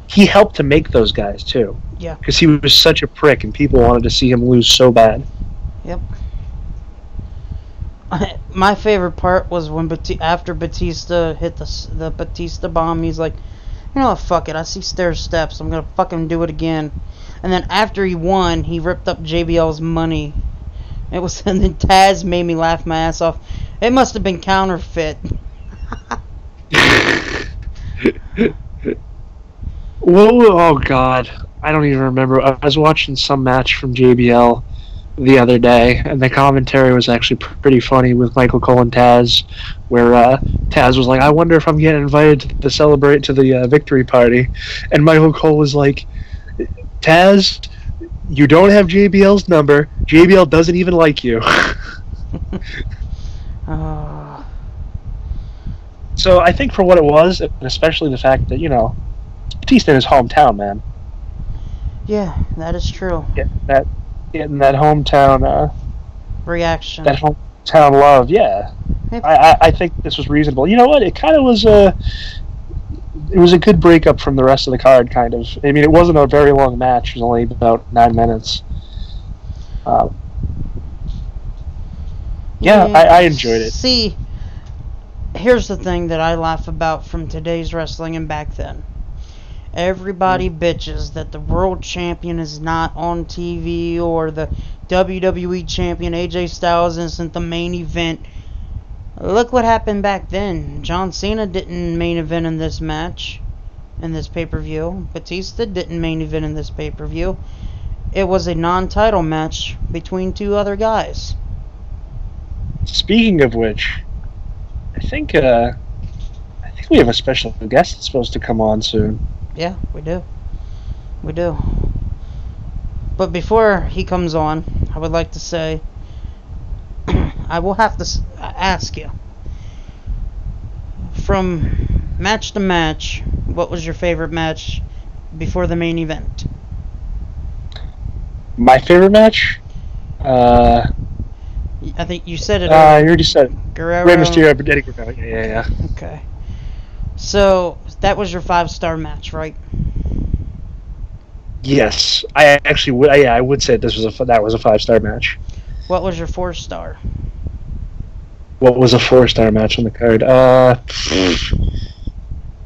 he helped to make those guys too. Yeah. Because he was such a prick and people wanted to see him lose so bad. Yep. My favorite part was when after Batista hit the Batista bomb, he's like, you know what, fuck it, I see stair steps, I'm gonna fucking do it again. And then after he won, he ripped up JBL's money. And then Taz made me laugh my ass off. It must have been counterfeit. Whoa, oh god, I don't even remember. I was watching some match from JBL the other day, and the commentary was actually pretty funny with Michael Cole and Taz, where Taz was like, I wonder if I'm getting invited to celebrate to the victory party. And Michael Cole was like, Taz, you don't have JBL's number. JBL doesn't even like you. So I think for what it was, and especially the fact that, Batista in his hometown, man. Yeah, that is true. Getting that hometown reaction. That hometown love, yeah. I think this was reasonable. You know what? It kind of was it was a good breakup from the rest of the card, kind of. I mean, it wasn't a very long match. It was only about 9 minutes. I enjoyed it. See, here's the thing that I laugh about from today's wrestling and back then. Everybody bitches that the world champion is not on TV, or the WWE champion AJ Styles isn't the main event. Look what happened back then. John Cena didn't main event in this match, in this pay-per-view. Batista didn't main event in this pay-per-view. It was a non-title match between 2 other guys. Speaking of which, I think we have a special guest that's supposed to come on soon. Yeah, we do. We do. But before he comes on, I would like to say, I will have to ask you, from match to match, what was your favorite match before the main event? My favorite match? I think you said it. You already said it. Guerrero. Rey Mysterio, Eddie Guerrero. Yeah. Okay. So that was your 5-star match, right? Yes, I actually would. I would say that was a 5-star match. What was your 4-star? What was a 4-star match on the card?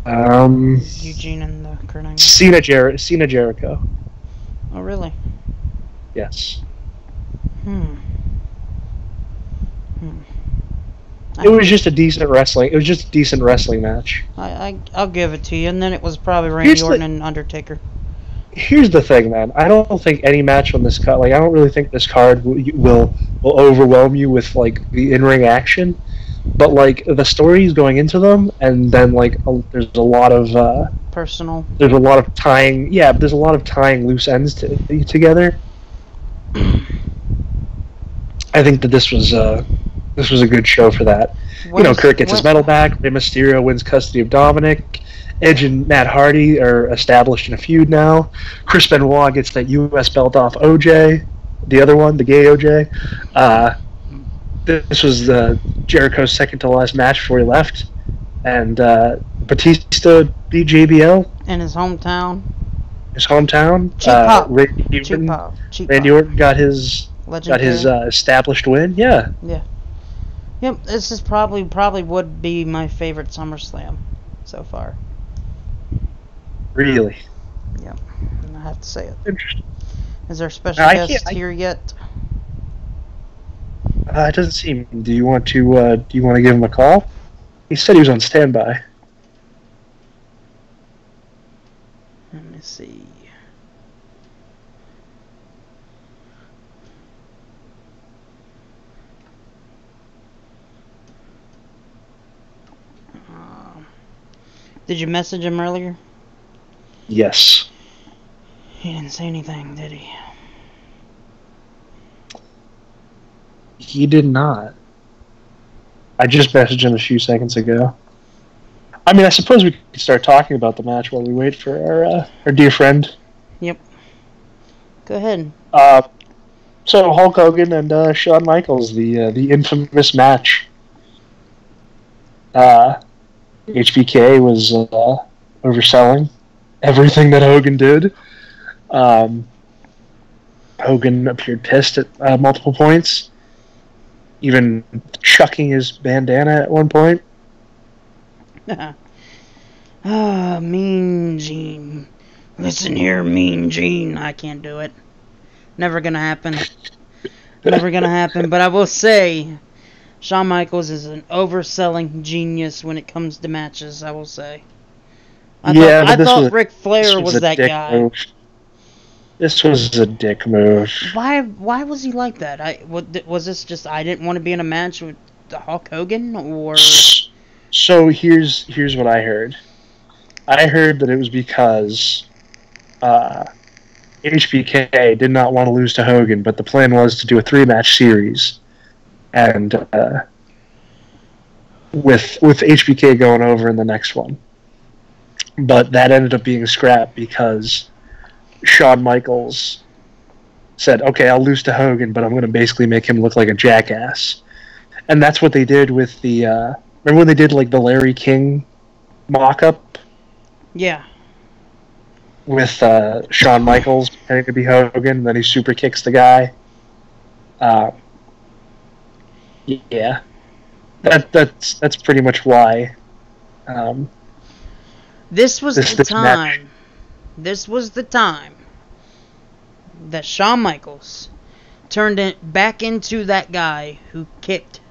Eugene and the Kurt Angle. Cena Jericho. Oh, really? Yes. It was just a decent wrestling. It was just a decent wrestling match. I'll give it to you. And then it was probably Randy Orton and Undertaker. Here's the thing, man. I don't think any match on this card, I don't really think this card will overwhelm you with the in-ring action. But the stories going into them, and then there's a lot of personal. There's a lot of tying. Yeah, there's a lot of tying loose ends together. I think that this was a good show for that. Kurt gets his medal back. Rey Mysterio wins custody of Dominic. Edge and Matt Hardy are established in a feud now. Chris Benoit gets that U.S. belt off OJ, the other one, the gay OJ. this was Jericho's second to last match before he left, and Batista beat JBL in his hometown. Cheap pop. Randy Orton got his established win. Yeah. Yeah. Yep. This is probably would be my favorite SummerSlam so far. Really. Yep. I have to say it. Interesting. Is there a special guest here yet? It doesn't seem. Do you want to give him a call? He said he was on standby. Let me see. Did you message him earlier? Yes. He didn't say anything, did he? He did not. I just messaged him a few seconds ago. I mean, I suppose we could start talking about the match while we wait for our dear friend. Yep. Go ahead. So Hulk Hogan and Shawn Michaels, the infamous match. HBK was overselling everything that Hogan did. Hogan appeared pissed at multiple points, even chucking his bandana at one point. Mean Gene. Listen here, Mean Gene. I can't do it. Never gonna happen. Never gonna happen. But I will say, Shawn Michaels is an overselling genius when it comes to matches, I will say. I thought Ric Flair was that guy. Move. This was a dick move. Why was he like that? Was this just I didn't want to be in a match with Hulk Hogan, or? So here's what I heard. I heard that it was because HBK did not want to lose to Hogan, but the plan was to do a 3-match series, and with HBK going over in the next one. But that ended up being scrapped because Shawn Michaels said, okay, I'll lose to Hogan, but I'm going to basically make him look like a jackass. And that's what they did with the... remember when they did like the Larry King mock-up? Yeah. With Shawn Michaels pretending to be Hogan, and then he super kicks the guy. Yeah. That's pretty much why. This was the time. This was the time that Shawn Michaels turned it back into that guy who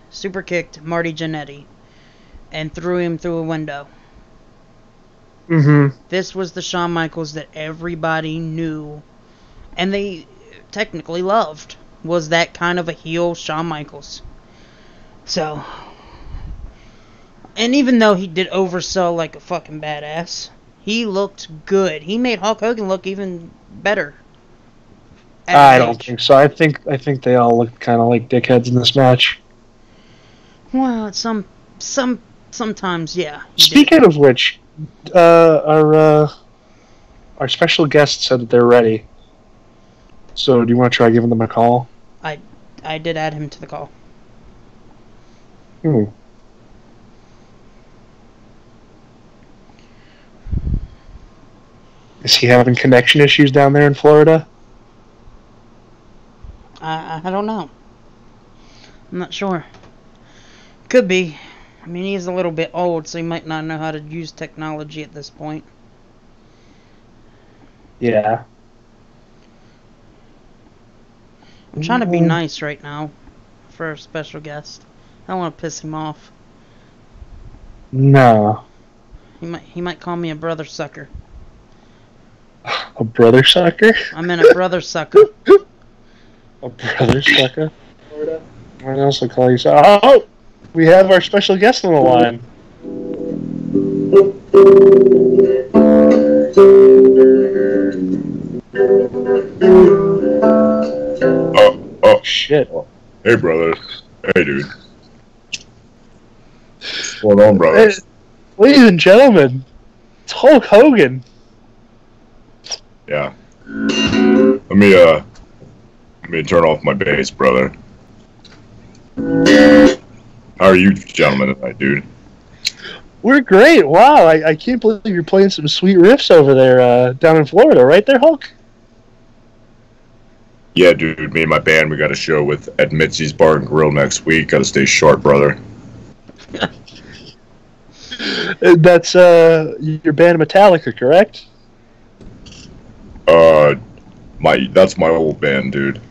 super kicked Marty Jannetty and threw him through a window. Mm-hmm. This was the Shawn Michaels that everybody knew and they technically loved. Was that kind of a heel Shawn Michaels. So, and even though he did oversell like a fucking badass, he looked good. He made Hulk Hogan look even better. I don't think so. I think they all looked kind of like dickheads in this match. Well, sometimes, yeah. Speaking of which, our special guest said that they're ready. So, do you want to try giving them a call? I did add him to the call. Is he having connection issues down there in Florida? I don't know. I'm not sure. Could be. I mean, he's a little bit old, so he might not know how to use technology at this point. Yeah. I'm trying to be nice right now for a special guest. I don't want to piss him off. No. He might call me a brother sucker. A brother sucker? I meant a brother sucker. A brother sucker? What else will call you so? Oh! We have our special guest on the line. Oh, shit. Hey, brother. Hey, dude. What's going on, brother? Hey, ladies and gentlemen, it's Hulk Hogan. Yeah. Let me turn off my bass, brother. How are you gentlemen tonight, dude? We're great. Wow, I can't believe you're playing some sweet riffs over there down in Florida, right there, Hulk? Yeah, dude, me and my band, we got a show at Mitzi's Bar and Grill next week. Gotta stay sharp, brother. That's your band Metallica, correct? That's my old band, dude.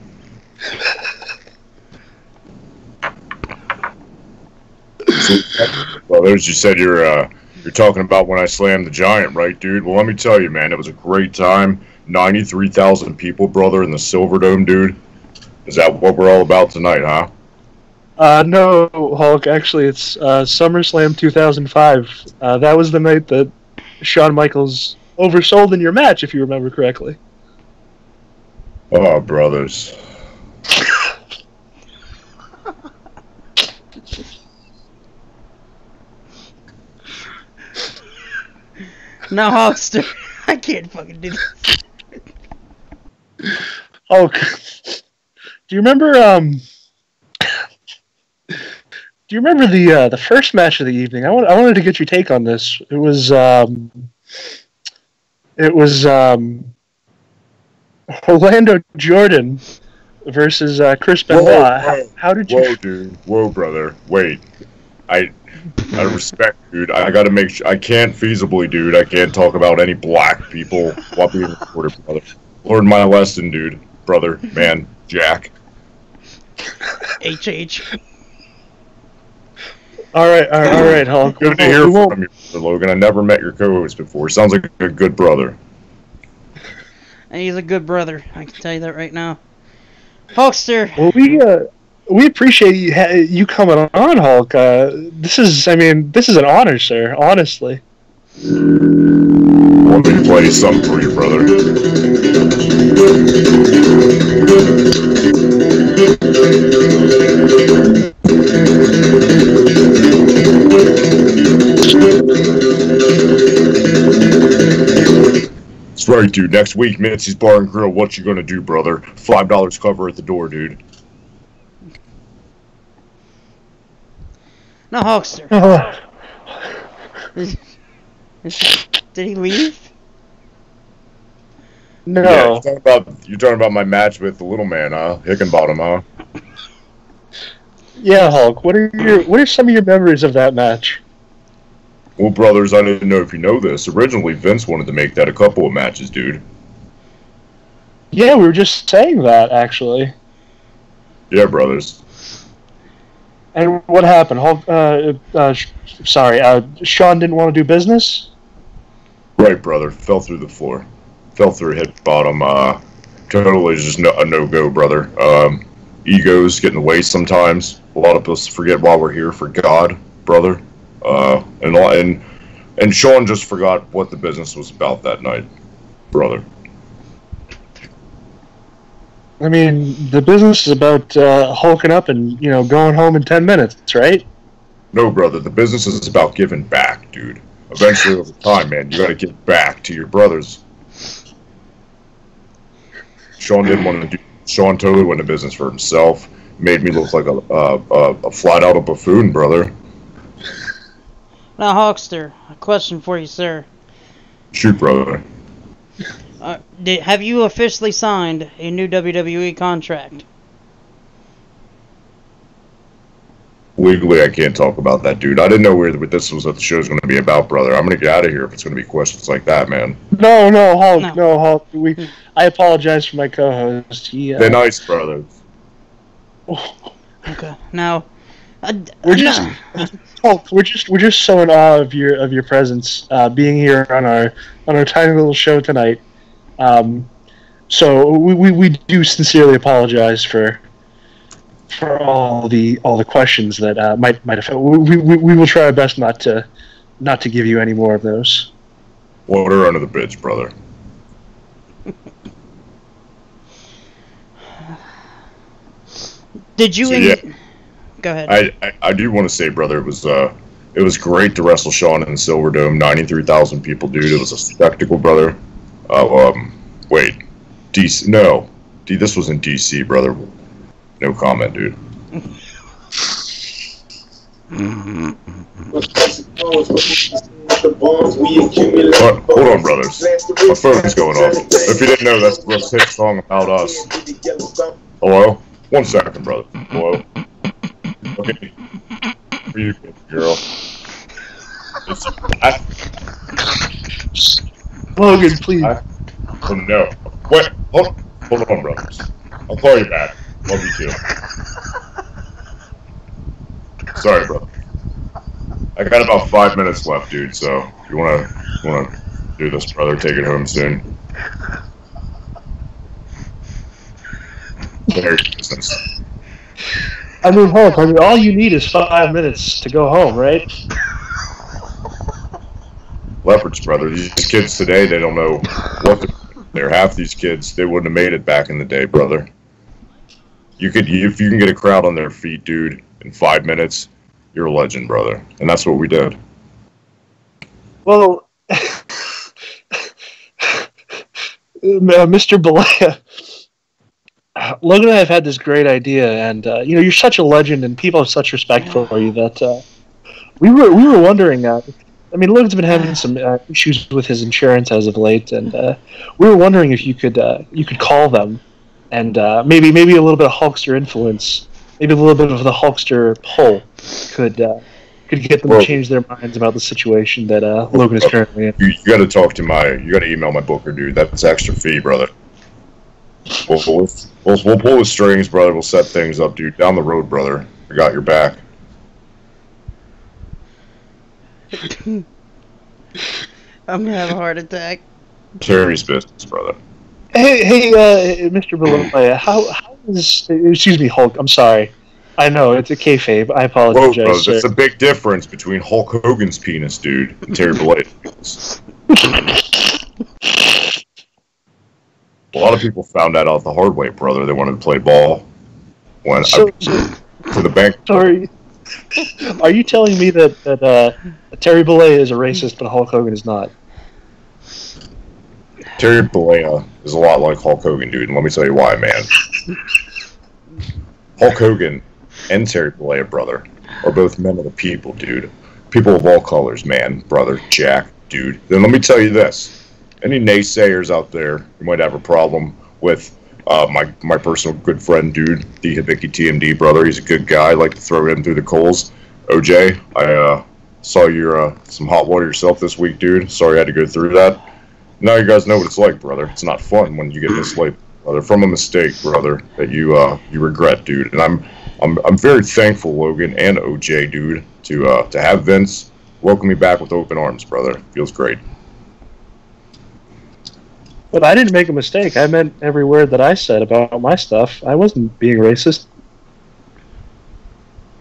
Brothers, you said you're talking about when I slammed the Giant, right, dude? Well, let me tell you, man, it was a great time. 93,000 people, brother, in the Silverdome, dude. Is that what we're all about tonight, huh? No, Hulk. Actually, it's SummerSlam 2005. That was the night that Shawn Michaels oversold in your match, if you remember correctly. Oh, brothers. No, Hulkster. I can't fucking do this. Hulk, do you remember? Do you remember the first match of the evening? I wanted to get your take on this. It was Orlando Jordan versus Chris Benoit. How did you? Whoa, dude. Whoa, brother. Wait. I respect, dude. I gotta make sure. I can't feasibly, dude. I can't talk about any black people while being recorded, brother. Learn my lesson, dude. Brother, man, Jack. HH. All right, Hulk. Good to hear from you, Mr. Logan. I never met your co-host before. Sounds like a good brother. And he's a good brother. I can tell you that right now. Hulkster. Well, we appreciate you coming on, Hulk. This is an honor, sir. Honestly. Want me to play something for you, brother? That's right, dude. Next week, Mitzi's Bar and Grill. What you gonna do, brother? $5 cover at the door, dude. No, Hulkster. Did he leave? No. Yeah, you're talking about my match with the little man, huh? Hickenbottom, huh? Yeah, Hulk. What are some of your memories of that match? Well, brothers, I didn't know if you know this. Originally, Vince wanted to make that a couple of matches, dude. Yeah, we were just saying that, actually. Yeah, brothers. And what happened? Hulk, Shawn didn't want to do business? Right, brother. Fell through the floor. Fell through, hit bottom. Totally just a no-go, brother. Egos get in the way sometimes. A lot of us forget why we're here for God, brother. And Shawn just forgot what the business was about that night, brother. I mean, the business is about hulking up and, going home in 10 minutes, right? No, brother. The business is about giving back, dude. Eventually, over time, man, you gotta give back to your brothers. Shawn totally went into business for himself. Made me look like a flat-out a buffoon, brother. Now, Hulkster, a question for you, sir. Shoot, brother. Have you officially signed a new WWE contract? Legally, I can't talk about that, dude. I didn't know what this was what the show's going to be about, brother. I'm going to get out of here if it's going to be questions like that, man. No, Hulk. I apologize for my co-host. They're nice, brothers. Okay. Now, we're just so in awe of your presence, being here on our tiny little show tonight. So we do sincerely apologize for all the questions that might have. We will try our best not to give you any more of those. Water under the bridge, brother. Did you? So, yeah. Go ahead. I do want to say, brother, it was great to wrestle Shawn in the Silverdome. 93,000 people, dude. It was a spectacle, brother. Wait, DC? No, this was in DC, brother. No comment, dude. Hold on, brothers. My phone's going off. If you didn't know, that's a hit song about us. Hello? 1 second, brother. Hello? Okay. Who are you, girl? Logan, please. Oh, no. Wait, hold on, brothers. I'll call you back. Love you too. Sorry, brother. I got about 5 minutes left, dude, so if you wanna do this, brother, take it home soon. Merry Christmas. I mean, Hulk, all you need is 5 minutes to go home, right? Leopards, brother. These kids today, they don't know what they're. Half these kids, they wouldn't have made it back in the day, brother. If you can get a crowd on their feet, dude, in 5 minutes, you're a legend, brother. And that's what we did. Well, Mr. Balea, Logan and I have had this great idea, and you're such a legend, and people have such respect for you that we were wondering. Logan's been having some issues with his insurance as of late, and we were wondering if you could call them, and maybe a little bit of Hulkster influence, maybe a little bit of the Hulkster pull could get them to change their minds about the situation that Logan is currently in. You got to you got to email my booker, dude. That's extra fee, brother. We'll pull the strings, brother. We'll set things up, dude. Down the road, brother. I got your back. I'm gonna have a heart attack. Terry's business, brother. Hey, Mr. Balea, how is... Excuse me, Hulk, I'm sorry. I know, it's a kayfabe. I apologize, Whoa, bro, sir. that's a big difference between Hulk Hogan's penis, dude, and Terry Bolleta's penis. A lot of people found that out the hard way, brother. They wanted to play ball. To the bank. Sorry. Are you telling me that Terry Bollea is a racist, but Hulk Hogan is not? Terry Bollea is a lot like Hulk Hogan, dude, and let me tell you why, man. Hulk Hogan and Terry Bollea, brother, are both men of the people, dude. People of all colors, man, brother, Jack, dude. Then let me tell you this. Any naysayers out there who might have a problem with my personal good friend, dude, the Hibiki TMD, brother, he's a good guy. I like to throw him through the coals. OJ, I saw your some hot water yourself this week, dude. Sorry I had to go through that. Now you guys know what it's like, brother. It's not fun when you get mislabeled, brother, from a mistake, brother, that you regret, dude. And I'm very thankful, Logan and OJ, dude, to have Vince welcome me back with open arms, brother. Feels great. But I didn't make a mistake. I meant every word that I said about my stuff. I wasn't being racist.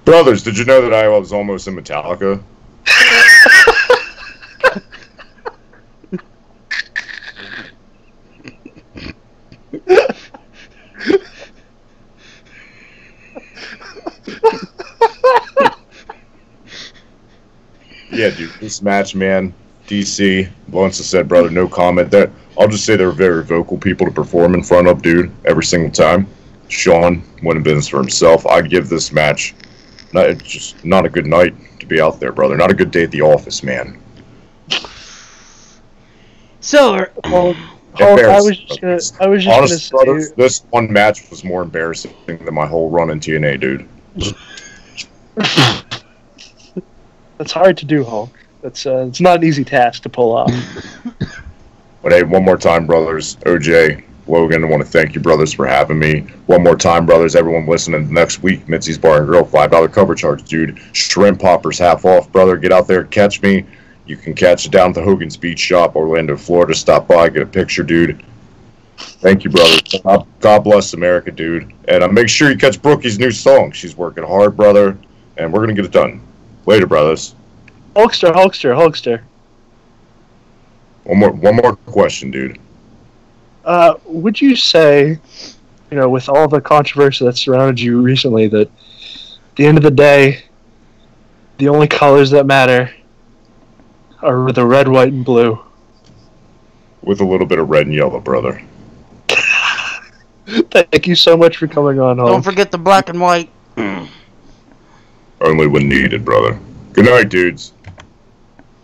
Brothers, did you know that I was almost in Metallica? Yeah, dude, this match, man, DC, once I said, brother, no comment. That I'll just say they're very vocal people to perform in front of, dude, every single time. Sean winning business for himself. I'd give this match, it's just not a good night to be out there, brother. Not a good day at the office, man. So, I was just gonna say, brothers, this one match was more embarrassing than my whole run in TNA, dude. That's hard to do, Hulk. It's not an easy task to pull off. But hey, one more time, brothers, OJ, Logan, I want to thank you, brothers, for having me. One more time, brothers, everyone listening. Next week, Mitzi's Bar and Grill, $5 cover charge, dude. Shrimp poppers half off, brother. Get out there, catch me. You can catch it down at the Hogan's Beach Shop, Orlando, Florida. Stop by, get a picture, dude. Thank you, brother. God bless America, dude. And make sure you catch Brookie's new song. She's working hard, brother, and we're going to get it done. Later, brothers. Hulkster. One more question, dude. Would you say, with all the controversy that surrounded you recently, that at the end of the day, the only colors that matter are the red, white, and blue? With a little bit of red and yellow, brother. Thank you so much for coming on, Hulk. don't forget the black and white. only when needed, brother. Good night, dudes.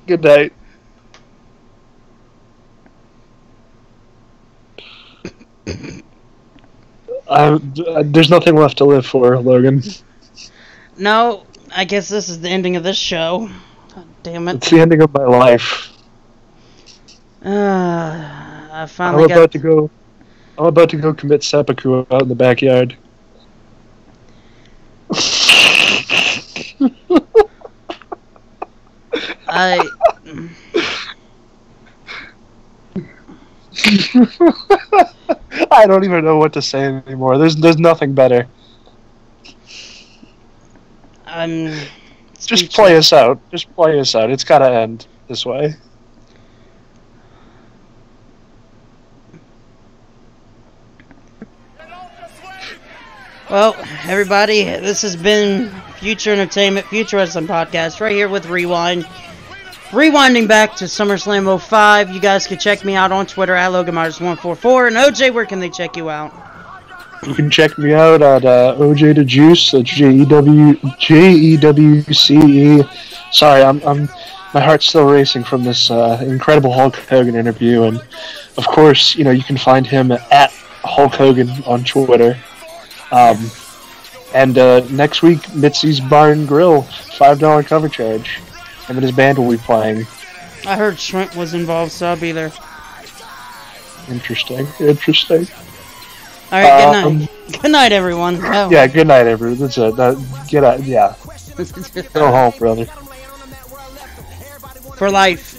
Good night. There's nothing left to live for, Logan. No, I guess this is the ending of this show. God damn it. It's the ending of my life. I finally I'm about to go commit seppuku out in the backyard. I don't even know what to say anymore. There's nothing better. Just play us out. Just play us out. It's gotta end this way. Well, everybody, this has been Future Entertainment, Future Wrestling Podcast, right here with Rewind. Rewinding back to SummerSlam 05, you guys can check me out on Twitter at LoganMyers144. And OJ, where can they check you out? You can check me out at OJ the Juice. That's JEWCE. Sorry, my heart's still racing from this incredible Hulk Hogan interview, and of course, you can find him at Hulk Hogan on Twitter. And next week, Mitzi's Bar and Grill, $5 cover charge. Him and his band will be playing. I heard Shrimp was involved, so I'll be there. Interesting. Alright, good night. Good night, everyone. Oh. Yeah, good night, everyone. That's it. Get out. Yeah. Go home, brother. For life.